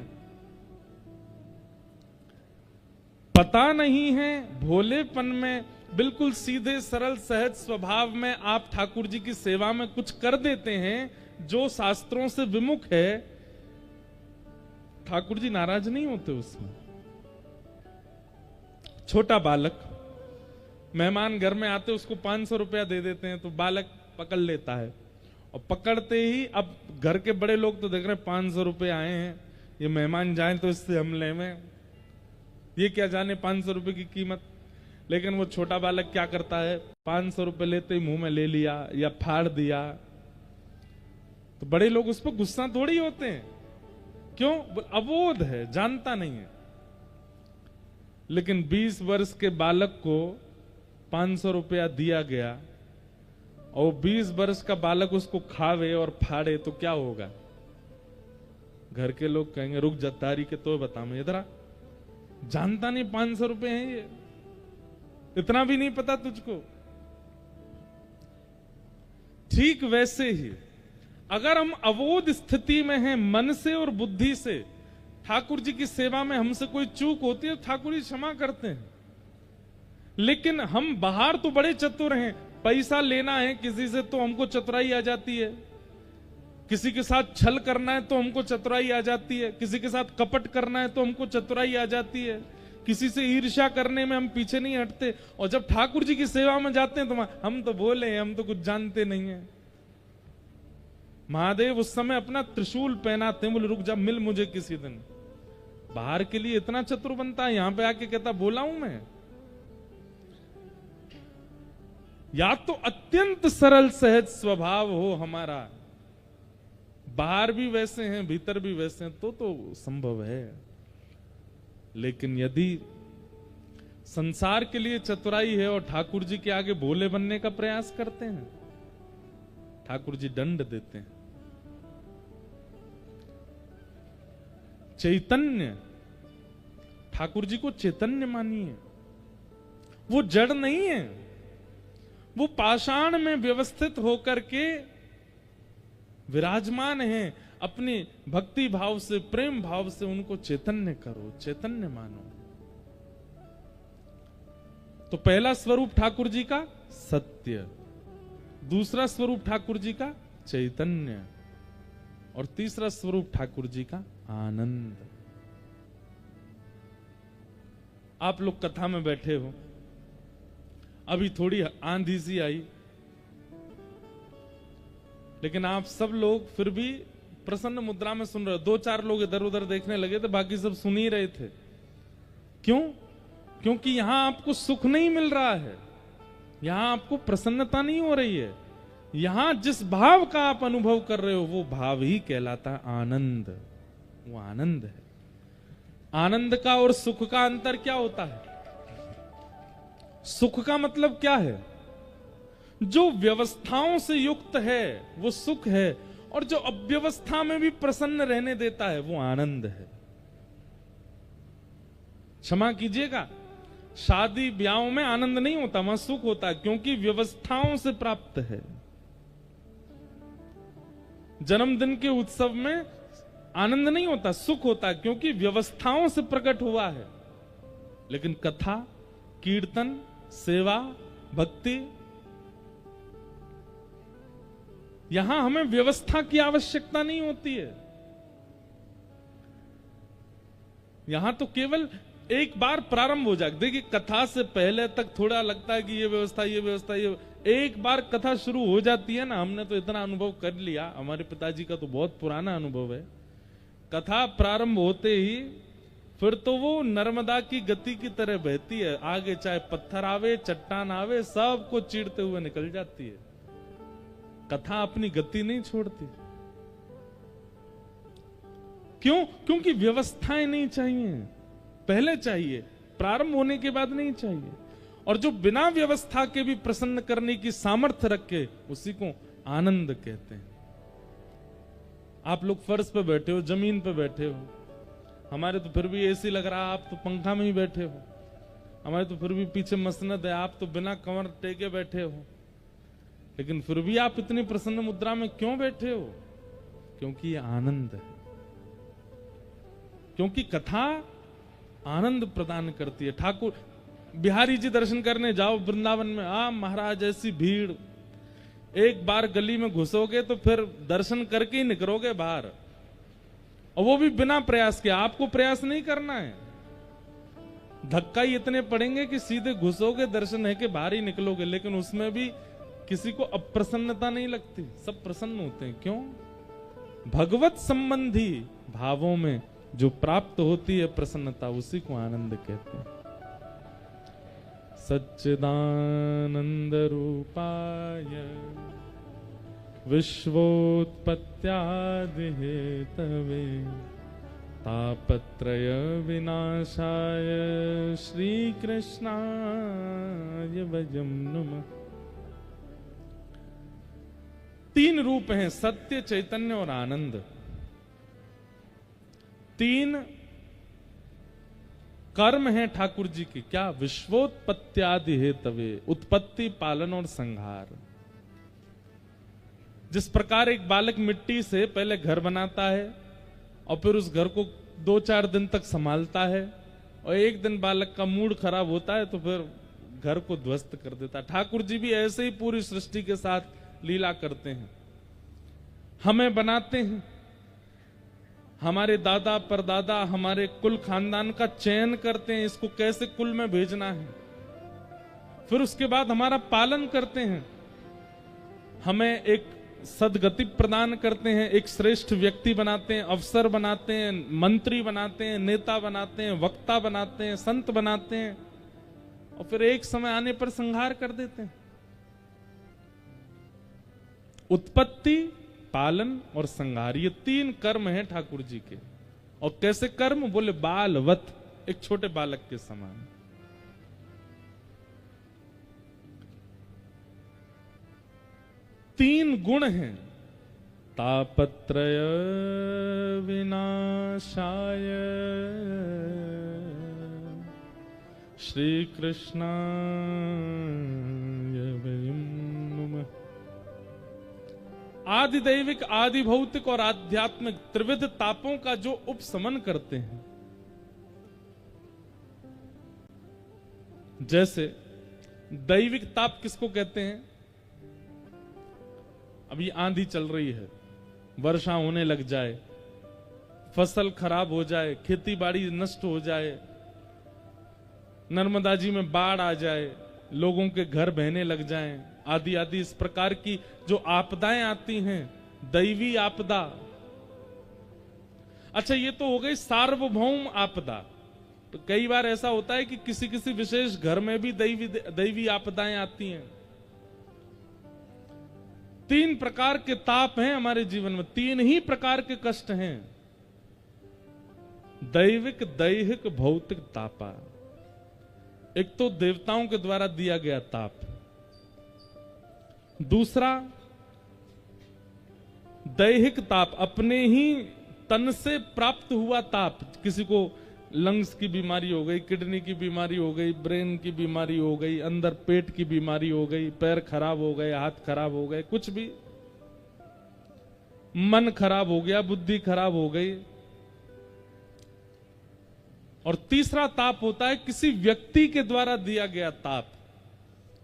पता नहीं है, भोलेपन में, बिल्कुल सीधे सरल सहज स्वभाव में आप ठाकुर जी की सेवा में कुछ कर देते हैं जो शास्त्रों से विमुख है। ठाकुर जी नाराज नहीं होते उसमें। छोटा बालक, मेहमान घर में आते उसको 500 रुपया दे देते हैं तो बालक पकड़ लेता है, और पकड़ते ही अब घर के बड़े लोग तो देख रहे हैं 500 रुपए आए हैं, ये मेहमान जाए तो इससे हम ले में, ये क्या जाने 500 रुपए की कीमत। लेकिन वो छोटा बालक क्या करता है, 500 रुपए लेते ही मुंह में ले लिया या फाड़ दिया, तो बड़े लोग उस पर गुस्सा थोड़ी होते हैं। क्यों? अबोध है, जानता नहीं है। लेकिन 20 वर्ष के बालक को 500 रुपया दिया गया और 20 वर्ष का बालक उसको खावे और फाड़े तो क्या होगा? घर के लोग कहेंगे रुक जा तारी के तो बता, मैं इधर आ, जानता नहीं 500 रुपए हैं ये, इतना भी नहीं पता तुझको। ठीक वैसे ही अगर हम अवोध स्थिति में हैं मन से और बुद्धि से, ठाकुर जी की सेवा में हमसे कोई चूक होती है ठाकुर जी क्षमा करते हैं। लेकिन हम बाहर तो बड़े चतुर हैं, पैसा लेना है किसी से तो हमको चतुराई आ जाती है, किसी के साथ छल करना है तो हमको चतुराई आ जाती है, किसी के साथ कपट करना है तो हमको चतुराई आ जाती है, किसी से ईर्ष्या करने में हम पीछे नहीं हटते। और जब ठाकुर जी की सेवा में जाते हैं तो हम तो बोले हैं, हम तो कुछ जानते नहीं है। महादेव उस समय अपना त्रिशूल पहनाते हैं, बोले रुक जा मिल मुझे किसी दिन। बाहर के लिए इतना चतुर बनता है, यहां पे आके कहता बोला हूं मैं। या तो अत्यंत सरल सहज स्वभाव हो हमारा, बाहर भी वैसे हैं भीतर भी वैसे हैं, तो संभव है। लेकिन यदि संसार के लिए चतुराई है और ठाकुर जी के आगे भोले बनने का प्रयास करते हैं, ठाकुर जी दंड देते हैं। चैतन्य, ठाकुर जी को चैतन्य मानिए, वो जड़ नहीं है, वो पाषाण में व्यवस्थित होकर के विराजमान है। अपने भक्ति भाव से, प्रेम भाव से उनको चैतन्य करो, चैतन्य मानो। तो पहला स्वरूप ठाकुर जी का सत्य, दूसरा स्वरूप ठाकुर जी का चैतन्य, और तीसरा स्वरूप ठाकुर जी का आनंद। आप लोग कथा में बैठे हो, अभी थोड़ी आंधी सी आई, लेकिन आप सब लोग फिर भी प्रसन्न मुद्रा में सुन रहे हो। 2-4 लोग इधर उधर देखने लगे थे, बाकी सब सुन ही रहे थे। क्यों? क्योंकि यहां आपको सुख नहीं मिल रहा है, यहां आपको प्रसन्नता नहीं हो रही है। यहां जिस भाव का आप अनुभव कर रहे हो वो भाव ही कहलाता है आनंद। वो आनंद है। आनंद का और सुख का अंतर क्या होता है? सुख का मतलब क्या है? जो व्यवस्थाओं से युक्त है वो सुख है, और जो अव्यवस्था में भी प्रसन्न रहने देता है वो आनंद है। क्षमा कीजिएगा, शादी ब्याहों में आनंद नहीं होता, वहां सुख होता है, क्योंकि व्यवस्थाओं से प्राप्त है। जन्मदिन के उत्सव में आनंद नहीं होता, सुख होता है, क्योंकि व्यवस्थाओं से प्रकट हुआ है। लेकिन कथा, कीर्तन, सेवा, भक्ति, यहां हमें व्यवस्था की आवश्यकता नहीं होती है। यहां तो केवल एक बार प्रारंभ हो जाए। देखिए कथा से पहले तक थोड़ा लगता है कि ये व्यवस्था ये एक बार कथा शुरू हो जाती है ना, हमने तो इतना अनुभव कर लिया, हमारे पिताजी का तो बहुत पुराना अनुभव है। कथा प्रारंभ होते ही फिर तो वो नर्मदा की गति की तरह बहती है, आगे चाहे पत्थर आवे चट्टान आवे सबको चीरते हुए निकल जाती है। कथा अपनी गति नहीं छोड़ती। क्यों? क्योंकि व्यवस्थाएं नहीं चाहिए, पहले चाहिए, प्रारंभ होने के बाद नहीं चाहिए। और जो बिना व्यवस्था के भी प्रसन्न करने की सामर्थ्य रखे उसी को आनंद कहते हैं। आप लोग फर्श पे बैठे हो, जमीन पे बैठे हो, हमारे तो फिर भी एसी लग रहा है, आप तो पंखा में ही बैठे हो, हमारे तो फिर भी पीछे मसनद है, आप तो बिना कमर टेके बैठे हो, लेकिन फिर भी आप इतनी प्रसन्न मुद्रा में क्यों बैठे हो? क्योंकि ये आनंद है, क्योंकि कथा आनंद प्रदान करती है। ठाकुर बिहारी जी दर्शन करने जाओ वृंदावन में, महाराज ऐसी भीड़, एक बार गली में घुसोगे तो फिर दर्शन करके ही निकलोगे बाहर, और वो भी बिना प्रयास के। आपको प्रयास नहीं करना है, धक्का ही इतने पड़ेंगे कि सीधे घुसोगे, दर्शन है के बाहर ही निकलोगे, लेकिन उसमें भी किसी को अप्रसन्नता नहीं लगती, सब प्रसन्न होते हैं। क्यों? भगवत संबंधी भावों में जो प्राप्त होती है प्रसन्नता, उसी को आनंद कहते हैं। सच्चिदानंद रूपाय विश्वोत्पत्त्यादि हेतवे तापत्रय विनाशाय श्री कृष्णाय वयं नमः। तीन रूप हैं, सत्य, चैतन्य और आनंद। तीन कर्म हैं ठाकुर जी की। क्या? विश्वोत्पत्त्यादि हेतवे, उत्पत्ति, पालन और संहार। जिस प्रकार एक बालक मिट्टी से पहले घर बनाता है और फिर उस घर को 2-4 दिन तक संभालता है, और एक दिन बालक का मूड खराब होता है तो फिर घर को ध्वस्त कर देता है। ठाकुर जी भी ऐसे ही पूरी सृष्टि के साथ लीला करते हैं, हमें बनाते हैं, हमारे दादा परदादा, हमारे कुल खानदान का चयन करते हैं, इसको कैसे कुल में भेजना है, फिर उसके बाद हमारा पालन करते हैं, हमें एक सदगति प्रदान करते हैं, एक श्रेष्ठ व्यक्ति बनाते हैं, अफसर बनाते हैं, मंत्री बनाते हैं, नेता बनाते हैं, वक्ता बनाते हैं, संत बनाते हैं, और फिर एक समय आने पर संहार कर देते हैं। उत्पत्ति, पालन और संहार, ये तीन कर्म हैं ठाकुर जी के। और कैसे कर्म? बोले बालवत, एक छोटे बालक के समान। तीन गुण हैं, तापत्रय विनाशाय श्री कृष्णाय वयं नमः। आदि दैविक, आदि भौतिक और आध्यात्मिक त्रिविध तापों का जो उपशमन करते हैं। जैसे दैविक ताप किसको कहते हैं? अभी आंधी चल रही है, वर्षा होने लग जाए, फसल खराब हो जाए, खेती बाड़ी नष्ट हो जाए, नर्मदा जी में बाढ़ आ जाए, लोगों के घर बहने लग जाएं, आदि आदि इस प्रकार की जो आपदाएं आती हैं, दैवी आपदा। अच्छा, ये तो हो गई सार्वभौम आपदा। तो कई बार ऐसा होता है कि किसी किसी विशेष घर में भी दैवी आपदाएं आती हैं। तीन प्रकार के ताप हैं हमारे जीवन में, तीन ही प्रकार के कष्ट हैं, दैविक, दैहिक, भौतिक तापा। एक तो देवताओं के द्वारा दिया गया ताप, दूसरा दैहिक ताप, अपने ही तन से प्राप्त हुआ ताप। किसी को लंग्स की बीमारी हो गई, किडनी की बीमारी हो गई, ब्रेन की बीमारी हो गई, अंदर पेट की बीमारी हो गई, पैर खराब हो गए, हाथ खराब हो गए, कुछ भी, मन खराब हो गया, बुद्धि खराब हो गई। और तीसरा ताप होता है किसी व्यक्ति के द्वारा दिया गया ताप।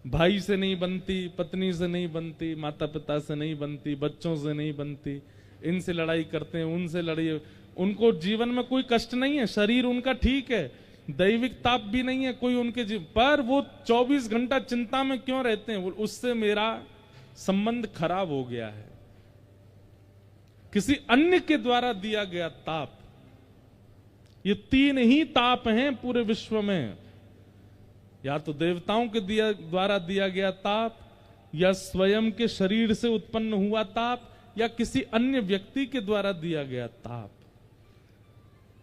भाई से नहीं बनती, पत्नी से नहीं बनती, माता पिता से नहीं बनती, बच्चों से नहीं बनती, इनसे लड़ाई करते हैं, उनसे लड़ाई, उनको जीवन में कोई कष्ट नहीं है, शरीर उनका ठीक है, दैविक ताप भी नहीं है कोई उनके पर वो 24 घंटा चिंता में क्यों रहते हैं? उससे मेरा संबंध खराब हो गया है। किसी अन्य के द्वारा दिया गया ताप, ये 3 ही ताप हैं पूरे विश्व में, या तो देवताओं के द्वारा दिया गया ताप, या स्वयं के शरीर से उत्पन्न हुआ ताप, या किसी अन्य व्यक्ति के द्वारा दिया गया ताप।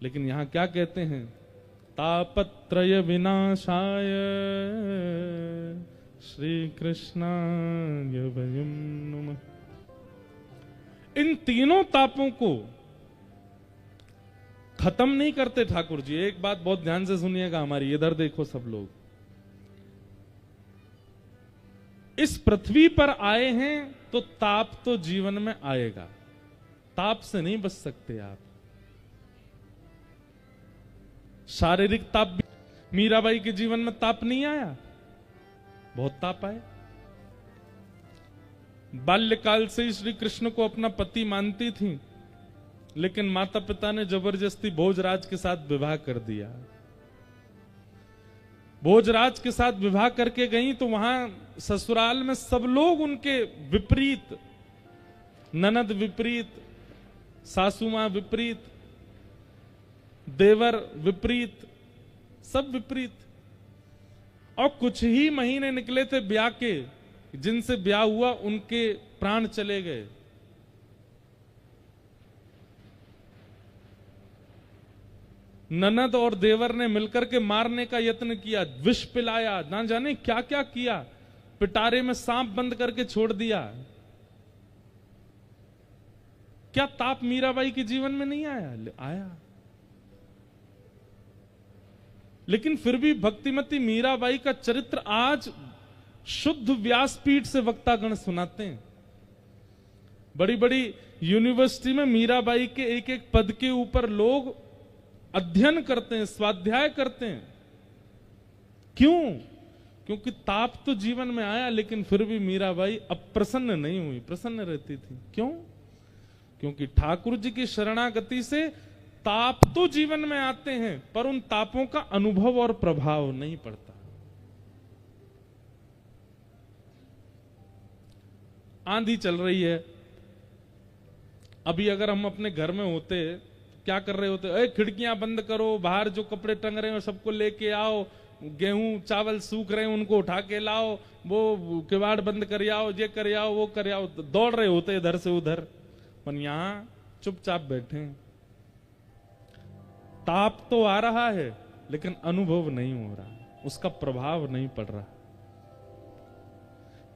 लेकिन यहां क्या कहते हैं? तापत्रय विनाशाय श्री कृष्णाय वयं नमः। इन तीनों तापों को खत्म नहीं करते ठाकुर जी। एक बात बहुत ध्यान से सुनिएगा हमारी, इधर देखो सब लोग। इस पृथ्वी पर आए हैं तो ताप तो जीवन में आएगा, ताप से नहीं बच सकते आप। शारीरिक ताप भी, मीराबाई के जीवन में ताप नहीं आया, बहुत ताप आए। बाल्यकाल से ही श्री कृष्ण को अपना पति मानती थी, लेकिन माता पिता ने जबरदस्ती भोजराज के साथ विवाह कर दिया। भोजराज के साथ विवाह करके गई तो वहां ससुराल में सब लोग उनके विपरीत, ननद विपरीत, सासू मां विपरीत, देवर विपरीत, सब विपरीत। और कुछ ही महीने निकले थे ब्याह के, जिनसे ब्याह हुआ उनके प्राण चले गए। ननद और देवर ने मिलकर के मारने का यत्न किया, विष पिलाया, ना जाने क्या क्या किया, पिटारे में सांप बंद करके छोड़ दिया। क्या ताप मीराबाई के जीवन में नहीं आया? आया। लेकिन फिर भी भक्तिमती मीराबाई का चरित्र आज शुद्ध व्यासपीठ से वक्तागण सुनाते हैं। बड़ी बड़ी यूनिवर्सिटी में मीराबाई के एक एक पद के ऊपर लोग अध्ययन करते हैं, स्वाध्याय करते हैं। क्यों? क्योंकि ताप तो जीवन में आया, लेकिन फिर भी मीराबाई अप्रसन्न नहीं हुई, प्रसन्न रहती थी। क्यों? क्योंकि ठाकुर जी की शरणागति से ताप तो जीवन में आते हैं, पर उन तापों का अनुभव और प्रभाव नहीं पड़ता। आंधी चल रही है, अभी अगर हम अपने घर में होते, क्या कर रहे होते? ए, खिड़कियां बंद करो, बाहर जो कपड़े टंग रहे हो सबको लेके आओ, गेहूं चावल सूख रहे हैं उनको उठा के लाओ, वो किवाड़ बंद कर आओ, ये कर आओ, वो कर आओ, दौड़ रहे होते इधर से उधर। पर यहां चुपचाप बैठे हैं। ताप तो आ रहा है, लेकिन अनुभव नहीं हो रहा, उसका प्रभाव नहीं पड़ रहा।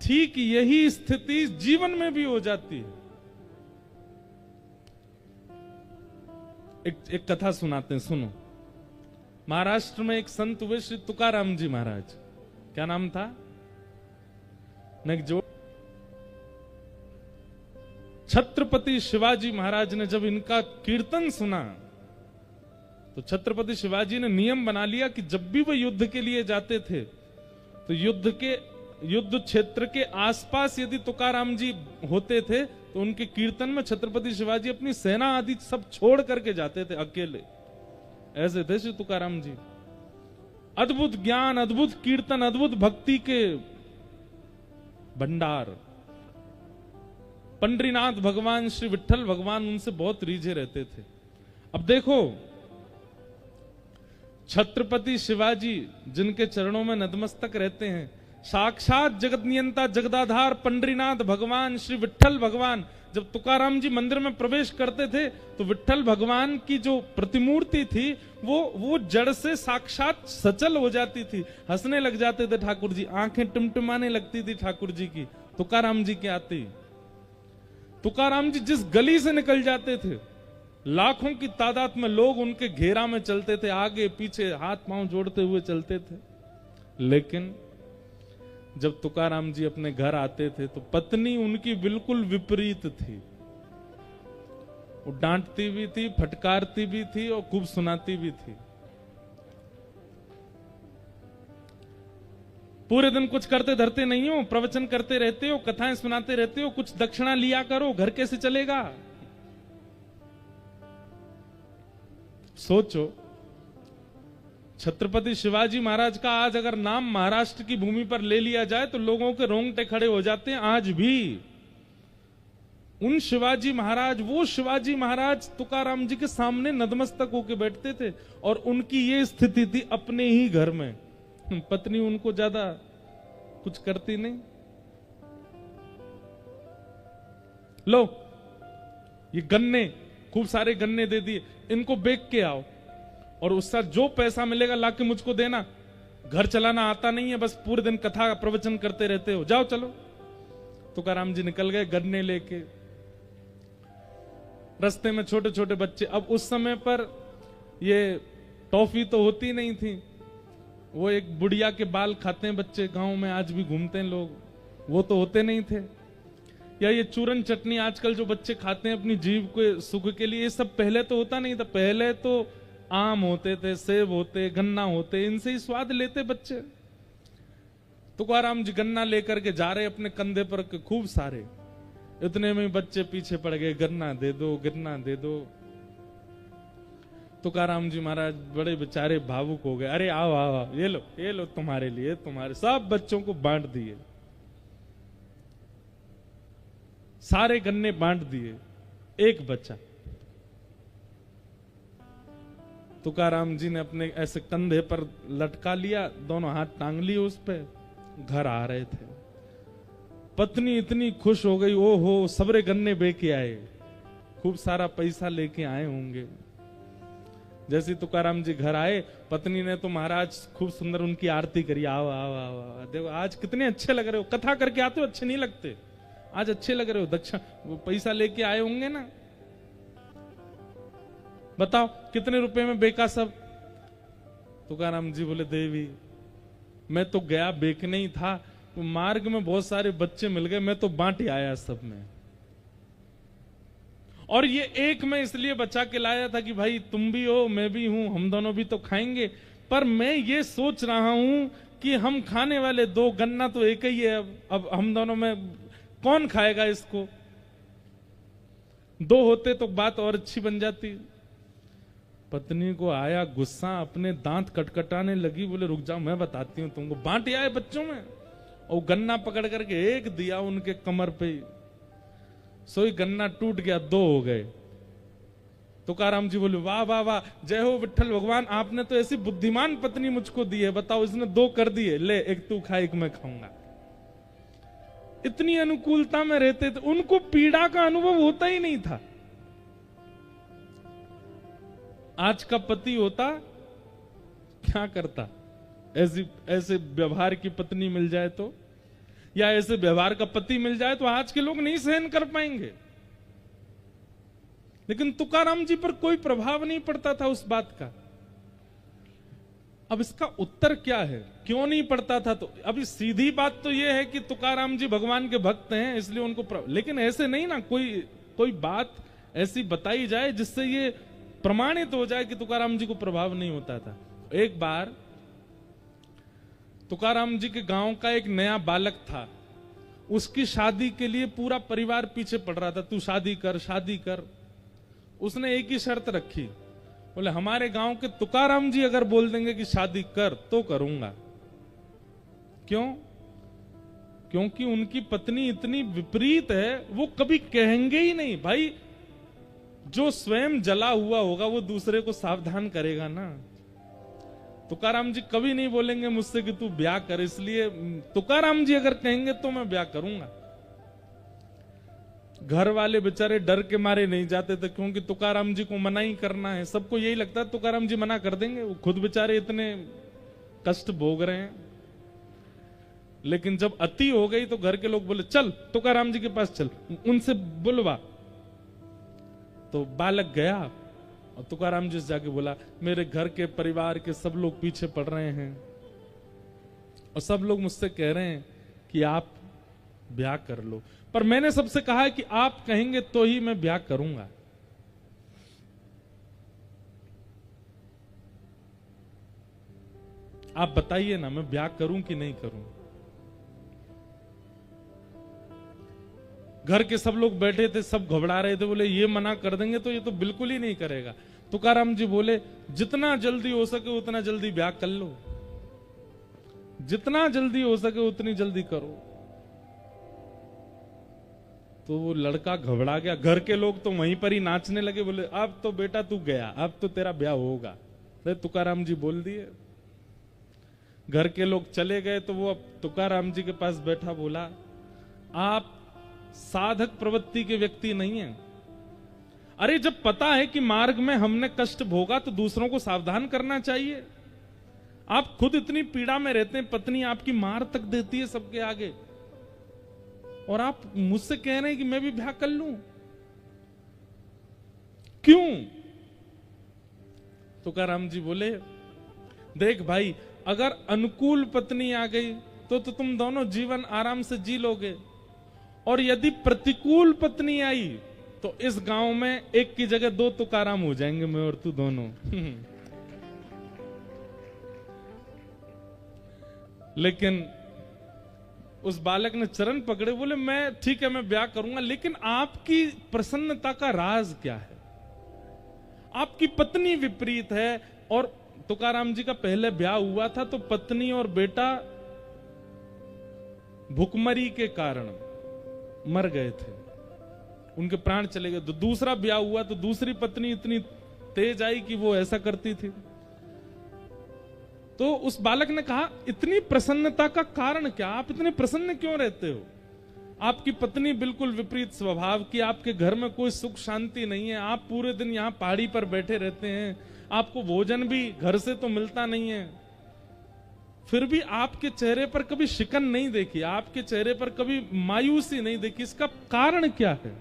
ठीक यही स्थिति जीवन में भी हो जाती है। एक कथा सुनाते हैं, सुनो। महाराष्ट्र में एक संत हुए श्री तुकाराम जी महाराज। क्या नाम था? जो छत्रपति शिवाजी महाराज ने जब इनका कीर्तन सुना तो छत्रपति शिवाजी ने नियम बना लिया कि जब भी वो युद्ध के लिए जाते थे तो युद्ध क्षेत्र के आसपास यदि तुकाराम जी होते थे तो उनके कीर्तन में छत्रपति शिवाजी अपनी सेना आदि सब छोड़ करके जाते थे अकेले। ऐसे थे श्री तुकाराम जी। अद्भुत ज्ञान, अद्भुत कीर्तन, अद्भुत भक्ति के भंडार। पंडरीनाथ भगवान, श्री विठ्ठल भगवान उनसे बहुत रीझे रहते थे। अब देखो, छत्रपति शिवाजी जिनके चरणों में नतमस्तक रहते हैं, साक्षात जगत नियंता जगदाधार पंडरीनाथ भगवान श्री विठ्ठल भगवान जब तुकाराम जी मंदिर में प्रवेश करते थे तो विठ्ठल भगवान की जो प्रतिमूर्ति थी वो जड़ से साक्षात सचल हो जाती थी। हंसने लग जाते थे ठाकुर जी, आंखें टिमटिमाने लगती थी ठाकुर जी की तुकाराम जी के आते ही। तुकाराम जी जिस गली से निकल जाते थे लाखों की तादाद में लोग उनके घेरा में चलते थे, आगे पीछे हाथ पांव जोड़ते हुए चलते थे। लेकिन जब तुकाराम जी अपने घर आते थे तो पत्नी उनकी बिल्कुल विपरीत थी। वो डांटती भी थी, फटकारती भी थी और खूब सुनाती भी थी। पूरे दिन कुछ करते धरते नहीं हो, प्रवचन करते रहते हो, कथाएं सुनाते रहते हो, कुछ दक्षिणा लिया करो, घर कैसे चलेगा? सोचो, छत्रपति शिवाजी महाराज का आज अगर नाम महाराष्ट्र की भूमि पर ले लिया जाए तो लोगों के रोंगटे खड़े हो जाते हैं। आज भी उन शिवाजी महाराज, वो शिवाजी महाराज तुकाराम जी के सामने नतमस्तक होके बैठते थे और उनकी ये स्थिति थी अपने ही घर में। पत्नी उनको ज्यादा कुछ करती नहीं। लो ये गन्ने, खूब सारे गन्ने दे दिए, इनको बेच के आओ और उसका जो पैसा मिलेगा लाके मुझको देना। घर चलाना आता नहीं है, बस पूरे दिन कथा प्रवचन करते रहते हो, जाओ चलो। तुकाराम जी निकल गए गन्ने लेके। रास्ते में छोटे छोटे बच्चे, अब उस समय पर ये टॉफी तो होती नहीं थी, वो एक बुढ़िया के बाल खाते हैं बच्चे, गांव में आज भी घूमते हैं लोग, वो तो होते नहीं थे। या ये चूरन चटनी आजकल जो बच्चे खाते हैं अपनी जीभ के सुख के लिए, ये सब पहले तो होता नहीं था। पहले तो आम होते थे, सेब होते, गन्ना होते, इनसे ही स्वाद लेते बच्चे। तुकाराम जी गन्ना लेकर के जा रहे अपने कंधे पर के खूब सारे, इतने में बच्चे पीछे पड़ गए, गन्ना दे दो, गन्ना दे दो। तुकाराम जी महाराज बड़े बेचारे भावुक हो गए, अरे आओ आओ आओ, ये लो तुम्हारे लिए, तुम्हारे। सब बच्चों को बांट दिए, सारे गन्ने बांट दिए, एक बच्चा। तुकाराम जी ने अपने ऐसे कंधे पर लटका लिया, दोनों हाथ टांग लिए उस पे, घर आ रहे थे। पत्नी इतनी खुश हो गई, ओ हो सबरे गन्ने बेके आए, खूब सारा पैसा लेके आए होंगे। जैसे तुकाराम जी घर आए, पत्नी ने तो महाराज खूब सुंदर उनकी आरती करी, आओ आओ आओ आओ, देखो आज कितने अच्छे लग रहे हो, कथा करके आते हो अच्छे नहीं लगते, आज अच्छे लग रहे हो, दक्षा वो पैसा लेके आए होंगे ना, बताओ कितने रुपए में बेका सब। तुकाराम जी बोले, देवी मैं तो गया बेचने ही था, तो मार्ग में बहुत सारे बच्चे मिल गए, मैं तो बांट आया सब में, और ये एक मैं इसलिए बचा के लाया था कि भाई तुम भी हो मैं भी हूं, हम दोनों भी तो खाएंगे। पर मैं ये सोच रहा हूं कि हम खाने वाले दो, गन्ना तो एक ही है, अब हम दोनों में कौन खाएगा इसको। दो होते तो बात और अच्छी बन जाती। पत्नी को आया गुस्सा, अपने दांत कटकटाने लगी, बोले रुक जाओ मैं बताती हूँ तुमको। बांट आए बच्चों में, और गन्ना पकड़ करके एक दिया उनके कमर पे, सोई गन्ना टूट गया, दो हो गए। तुकाराम जी बोले, वाह वाह वाह, जय हो विठल भगवान, आपने तो ऐसी बुद्धिमान पत्नी मुझको दी है, बताओ इसने दो कर दिए, ले एक तू खा एक मैं खाऊंगा। इतनी अनुकूलता में रहते थे, उनको पीड़ा का अनुभव होता ही नहीं था। आज का पति होता क्या करता, ऐसे व्यवहार की पत्नी मिल जाए तो, या ऐसे व्यवहार का पति मिल जाए तो आज के लोग नहीं सहन कर पाएंगे। लेकिन तुकाराम जी पर कोई प्रभाव नहीं पड़ता था उस बात का। अब इसका उत्तर क्या है, क्यों नहीं पड़ता था? तो अभी सीधी बात तो यह है कि तुकाराम जी भगवान के भक्त हैं इसलिए उनको लेकिन ऐसे नहीं ना, कोई बात ऐसी बताई जाए जिससे ये प्रमाणित हो जाए कि तुकाराम जी को प्रभाव नहीं होता था। एक बार तुकाराम जी के गांव का एक नया बालक था, उसकी शादी के लिए पूरा परिवार पीछे पड़ रहा था, तू शादी कर शादी कर। उसने एक ही शर्त रखी, बोले हमारे गांव के तुकाराम जी अगर बोल देंगे कि शादी कर तो करूंगा। क्यों? क्योंकि उनकी पत्नी इतनी विपरीत है, वो कभी कहेंगे ही नहीं। भाई जो स्वयं जला हुआ होगा वो दूसरे को सावधान करेगा ना। तुकाराम जी कभी नहीं बोलेंगे मुझसे कि तू ब्याह कर, इसलिए तुकाराम जी अगर कहेंगे तो मैं ब्याह करूंगा। घर वाले बेचारे डर के मारे नहीं जाते थे, क्योंकि तुकाराम जी को मना ही करना है। सबको यही लगता है तुकाराम जी मना कर देंगे, वो खुद बेचारे इतने कष्ट भोग रहे हैं। लेकिन जब अति हो गई तो घर के लोग बोले चल तुकाराम जी के पास चल, उनसे बुलवा। तो बालक गया और तुकाराम जी से जाके बोला, मेरे घर के परिवार के सब लोग पीछे पड़ रहे हैं और सब लोग मुझसे कह रहे हैं कि आप ब्याह कर लो, पर मैंने सबसे कहा है कि आप कहेंगे तो ही मैं ब्याह करूंगा। आप बताइए ना, मैं ब्याह करूं कि नहीं करूं? घर के सब लोग बैठे थे, सब घबरा रहे थे, बोले ये मना कर देंगे तो ये तो बिल्कुल ही नहीं करेगा। तुकाराम जी बोले जितना जल्दी हो सके उतना जल्दी ब्याह कर लो, जितना जल्दी हो सके उतनी जल्दी करो। तो वो लड़का घबरा गया। घर के लोग तो वहीं पर ही नाचने लगे, बोले अब तो बेटा तू गया, अब तो तेरा ब्याह होगा। तो तुकाराम जी बोल दिए। घर के लोग चले गए तो वो अब तुकाराम जी के पास बैठा बोला, आप साधक प्रवृत्ति के व्यक्ति नहीं हैं। अरे जब पता है कि मार्ग में हमने कष्ट भोगा तो दूसरों को सावधान करना चाहिए। आप खुद इतनी पीड़ा में रहते हैं, पत्नी आपकी मार तक देती है सबके आगे, और आप मुझसे कह रहे हैं कि मैं भी ब्याह कर लूं, क्यों? तुकाराम जी बोले, देख भाई, अगर अनुकूल पत्नी आ गई तो तुम दोनों जीवन आराम से जी लोगे, और यदि प्रतिकूल पत्नी आई तो इस गांव में एक की जगह दो तुकाराम हो जाएंगे, मैं और तू दोनों। लेकिन उस बालक ने चरण पकड़े, बोले मैं ठीक है, मैं ब्याह करूंगा, लेकिन आपकी प्रसन्नता का राज क्या है? आपकी पत्नी विपरीत है। और तुकाराम जी का पहले ब्याह हुआ था तो पत्नी और बेटा भुखमरी के कारण मर गए थे, उनके प्राण चले गए। तो दूसरा ब्याह हुआ तो दूसरी पत्नी इतनी तेज आई कि वो ऐसा करती थी। तो उस बालक ने कहा, इतनी प्रसन्नता का कारण क्या? आप इतने प्रसन्न क्यों रहते हो? आपकी पत्नी बिल्कुल विपरीत स्वभाव की, आपके घर में कोई सुख शांति नहीं है, आप पूरे दिन यहाँ पहाड़ी पर बैठे रहते हैं, आपको भोजन भी घर से तो मिलता नहीं है, फिर भी आपके चेहरे पर कभी शिकन नहीं देखी, आपके चेहरे पर कभी मायूसी नहीं देखी, इसका कारण क्या है?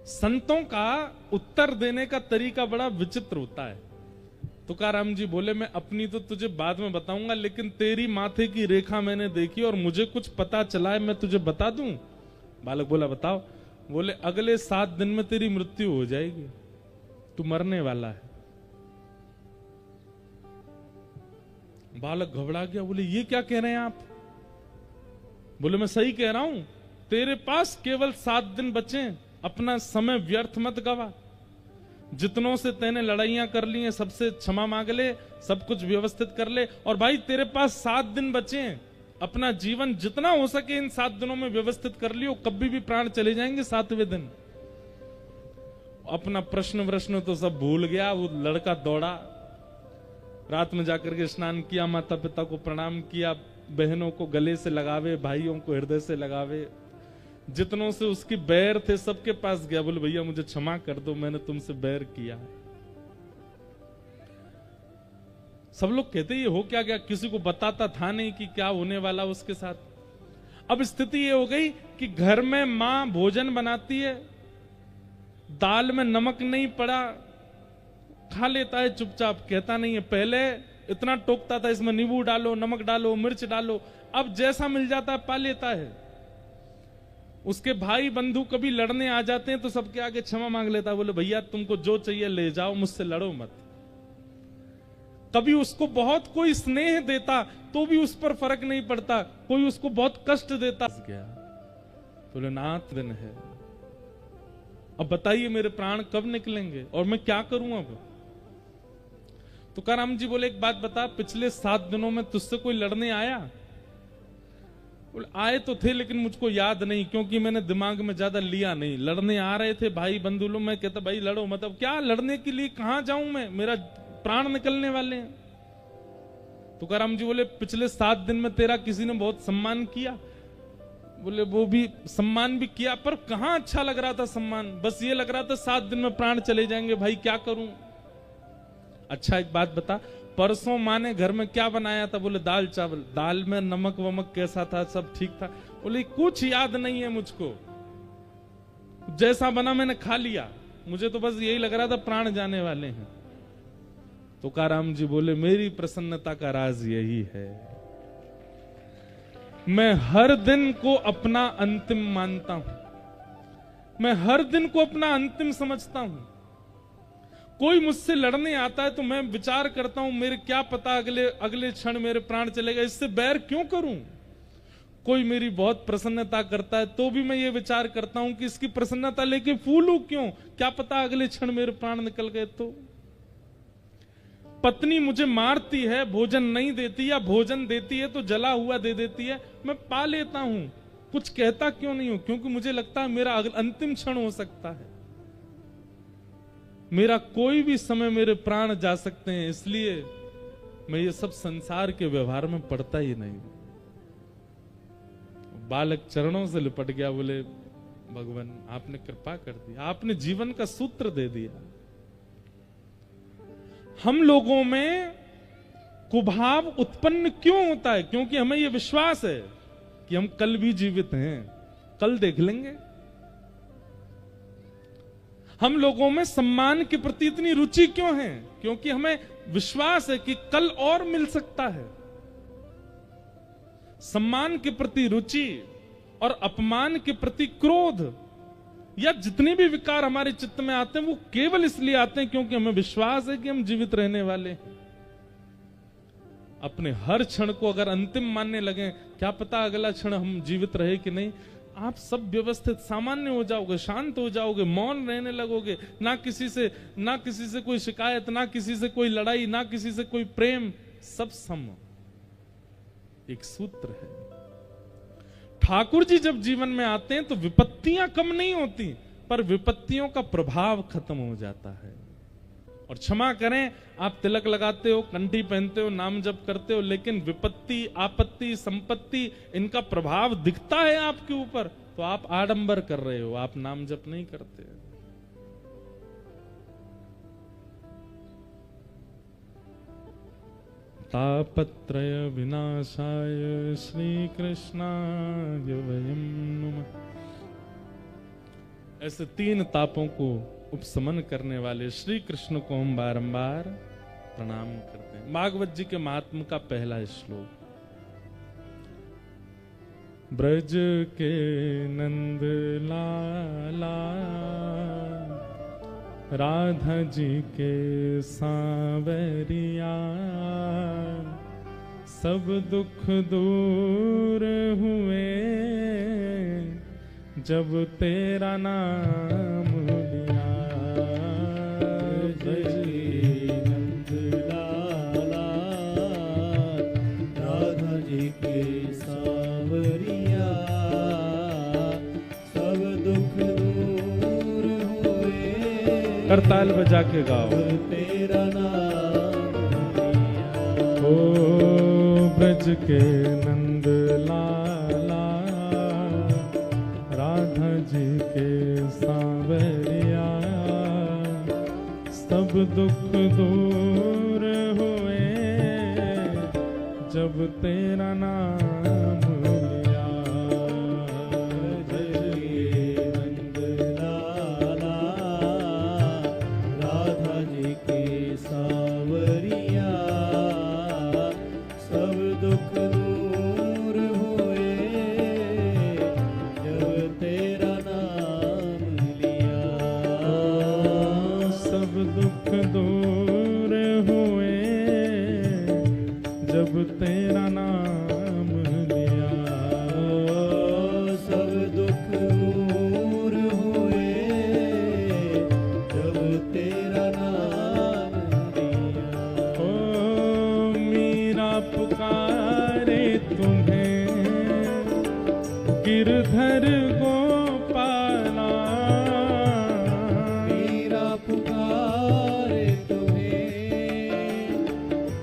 संतों का उत्तर देने का तरीका बड़ा विचित्र होता है। तुकाराम जी बोले, मैं अपनी तो तुझे बाद में बताऊंगा, लेकिन तेरी माथे की रेखा मैंने देखी और मुझे कुछ पता चला है, मैं तुझे बता दूं? बालक बोला, बताओ। बोले, अगले 7 दिन में तेरी मृत्यु हो जाएगी, तू मरने वाला है। बालक घबरा गया, बोले ये क्या कह रहे हैं आप? बोले मैं सही कह रहा हूं, तेरे पास केवल 7 दिन बचे, अपना समय व्यर्थ मत गवा। जितनों से तेने लड़ाइयां कर ली हैं सबसे क्षमा मांग ले, सब कुछ व्यवस्थित कर ले, और भाई तेरे पास 7 दिन बचे हैं, अपना जीवन जितना हो सके इन 7 दिनों में व्यवस्थित कर लियो, कभी भी प्राण चले जाएंगे 7वें दिन। अपना प्रश्न तो सब भूल गया। वो लड़का दौड़ा, रात में जाकर के स्नान किया, माता पिता को प्रणाम किया, बहनों को गले से लगावे, भाइयों को हृदय से लगावे, जितनों से उसकी बैर थे सबके पास गया। बोले भैया मुझे क्षमा कर दो, मैंने तुमसे बैर किया। सब लोग कहते ये हो क्या गया, किसी को बताता था नहीं कि क्या होने वाला उसके साथ। अब स्थिति ये हो गई कि घर में मां भोजन बनाती है, दाल में नमक नहीं पड़ा, खा लेता है चुपचाप, कहता नहीं है। पहले इतना टोकता था, इसमें नींबू डालो, नमक डालो, मिर्च डालो, अब जैसा मिल जाता है पा लेता है। उसके भाई बंधु कभी लड़ने आ जाते हैं तो सबके आगे क्षमा मांग लेता है, बोले भैया तुमको जो चाहिए ले जाओ, मुझसे लड़ो मत। कभी उसको बहुत कोई स्नेह देता तो भी उस पर फर्क नहीं पड़ता, कोई उसको बहुत कष्ट देता गया। बोले नाथ दिन है, अब बताइए मेरे प्राण कब निकलेंगे और मैं क्या करूं अब? तुकाराम जी बोले एक बात बता, पिछले 7 दिनों में तुझसे कोई लड़ने आया? बोले आए तो थे लेकिन मुझको याद नहीं, क्योंकि मैंने दिमाग में ज्यादा लिया नहीं। लड़ने आ रहे थे भाई बंधु लोग, मैं कहता भाई लड़ो, मतलब क्या लड़ने के लिए कहां जाऊं मैं, मेरा प्राण निकलने वाले हैं। तुकाराम जी बोले पिछले 7 दिन में तेरा किसी ने बहुत सम्मान किया? बोले वो भी सम्मान भी किया, पर कहां अच्छा लग रहा था सम्मान, बस ये लग रहा था 7 दिन में प्राण चले जाएंगे, भाई क्या करूं। अच्छा एक बात बता, परसों माँ ने घर में क्या बनाया था? बोले दाल चावल। दाल में नमक वमक कैसा था? सब ठीक था। बोले कुछ याद नहीं है मुझको, जैसा बना मैंने खा लिया, मुझे तो बस यही लग रहा था प्राण जाने वाले हैं। तुकाराम जी बोले मेरी प्रसन्नता का राज यही है, मैं हर दिन को अपना अंतिम मानता हूं, मैं हर दिन को अपना अंतिम समझता हूं। कोई मुझसे लड़ने आता है तो मैं विचार करता हूं मेरे क्या पता अगले क्षण मेरे प्राण चलेगा, इससे बैर क्यों करूं। कोई मेरी बहुत प्रसन्नता करता है तो भी मैं ये विचार करता हूं कि इसकी प्रसन्नता लेके फूलूं क्यों, क्या पता अगले क्षण मेरे प्राण निकल गए तो। पत्नी मुझे मारती है, भोजन नहीं देती, या भोजन देती है तो जला हुआ दे देती है, मैं पा लेता हूं, कुछ कहता क्यों नहीं हूं, क्योंकि मुझे लगता है मेरा अंतिम क्षण हो सकता है, मेरा कोई भी समय मेरे प्राण जा सकते हैं, इसलिए मैं ये सब संसार के व्यवहार में पड़ता ही नहीं। बालक चरणों से लिपट गया, बोले भगवान आपने कृपा कर दी, आपने जीवन का सूत्र दे दिया। हम लोगों में कुभाव उत्पन्न क्यों होता है? क्योंकि हमें यह विश्वास है कि हम कल भी जीवित हैं, कल देख लेंगे। हम लोगों में सम्मान के प्रति इतनी रुचि क्यों है? क्योंकि हमें विश्वास है कि कल और मिल सकता है। सम्मान के प्रति रुचि और अपमान के प्रति क्रोध, या जितने भी विकार हमारे चित्त में आते हैं वो केवल इसलिए आते हैं क्योंकि हमें विश्वास है कि हम जीवित रहने वाले हैं। अपने हर क्षण को अगर अंतिम मानने लगे, क्या पता अगला क्षण हम जीवित रहे कि नहीं, आप सब व्यवस्थित सामान्य हो जाओगे, शांत हो जाओगे, मौन रहने लगोगे, ना किसी से कोई शिकायत, ना किसी से कोई लड़ाई, ना किसी से कोई प्रेम, सब सम। एक सूत्र है। ठाकुर जी जब जीवन में आते हैं तो विपत्तियां कम नहीं होती, पर विपत्तियों का प्रभाव खत्म हो जाता है। और क्षमा करें, आप तिलक लगाते हो, कंठी पहनते हो, नाम जप करते हो, लेकिन विपत्ति, आपत्ति, संपत्ति, इनका प्रभाव दिखता है आपके ऊपर, तो आप आडंबर कर रहे हो, आप नाम जप नहीं करते। तापत्रय विनाशाय श्री कृष्णाय वयं नमः। ऐसे 3 तापों को उपशमन करने वाले श्री कृष्ण को हम बारंबार प्रणाम करते हैं। भागवत जी के महात्म का पहला श्लोक। ब्रज के नंद लाला, राधा जी के सांवरिया, सब दुख दूर हुए जब तेरा नाम लिया। जय नंद लाला, राधा जी के सांवरिया, सब दुख दूर हुए, करताल बजा के गाओ। तेरा नाम लिया। ओ ब्रज के नंद लाला, राधा जी के सांवरिया, सब दुख दूर हुए जब तेरा नाम लिया। जय नंद लाला, राधा जी के सांवरिया, सब दुख दूर हुए जब तेरा नाम लिया। सब दुख दूर हुए जब तेरा नाम लिया। सब दुख दूर हुए जब तेरा नाम लिया। ओ मीरा पुकारे तुम्हें, गिरधर गोपाला, मीरा पुकारे तुम्हें,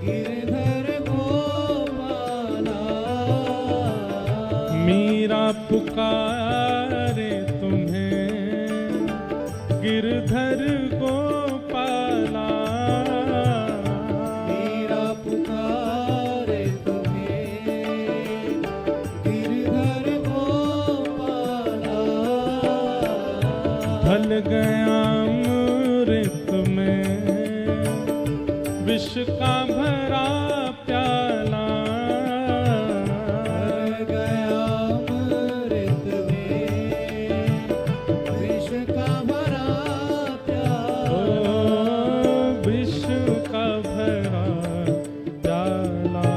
गिरधर गोपाला। मीरा पुकारे तुम्हें, गिरधर गोपाला, मीरा पुकारे तुम्हें, गिरधर गोपाला। ढल गया अमृत में विष का भरा प्याला, भर गया अमृत में विष का भरा प्याला। विष का भरा प्याला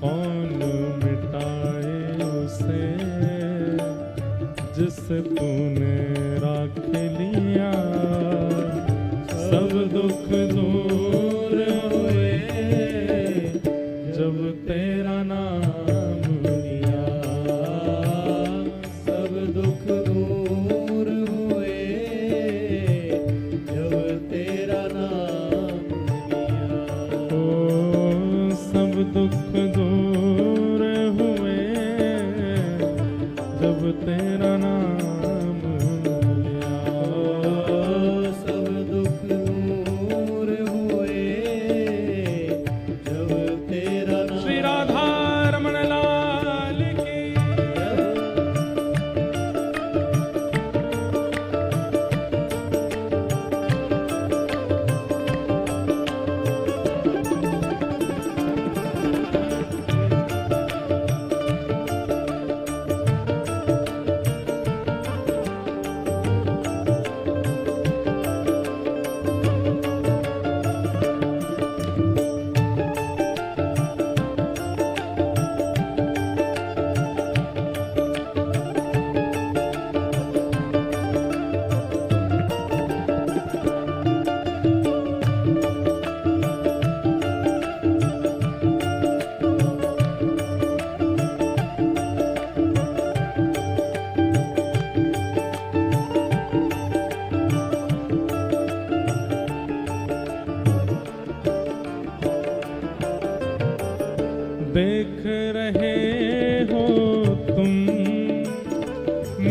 कौन मिटाएगा से जिसे तूने राख लिया, सब दुख दूर हुए जब तेरा नाम लिया। सब दुख दूर हुए जब तेरा नाम लिया। ओ सब दुख दूर हुए जब तेरा नाम लिया। सब दुख दूर हुए जब तेरा नाम। श्री राधा रमण लाल की। देख रहे हो तुम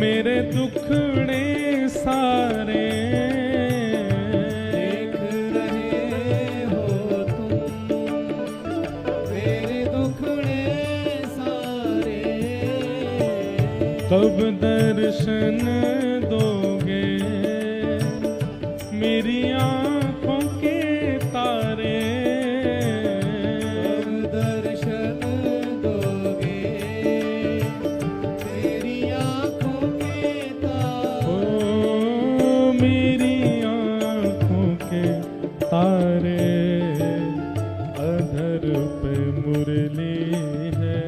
मेरे दुखड़े सारे, देख रहे हो तुम मेरे दुखड़े सारे। कब दर्शन दोगे मेरी आँखों के तारे। दर्शन दोगे तेरी आँखों के तारे। ओ मेरी आँखों के तारे, अधर पे मुरली है,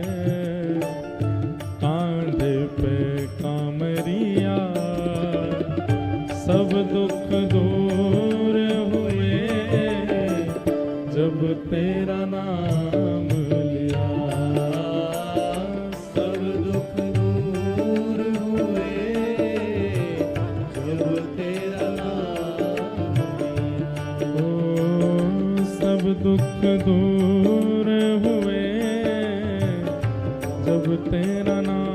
कांधे पे कामरिया, सब दुख दूर हुए जब तेरा नाम लिया। सब दुख दूर हुए जब तेरा नाम लिया। ओ सब दुख दूर हुए जब तेरा नाम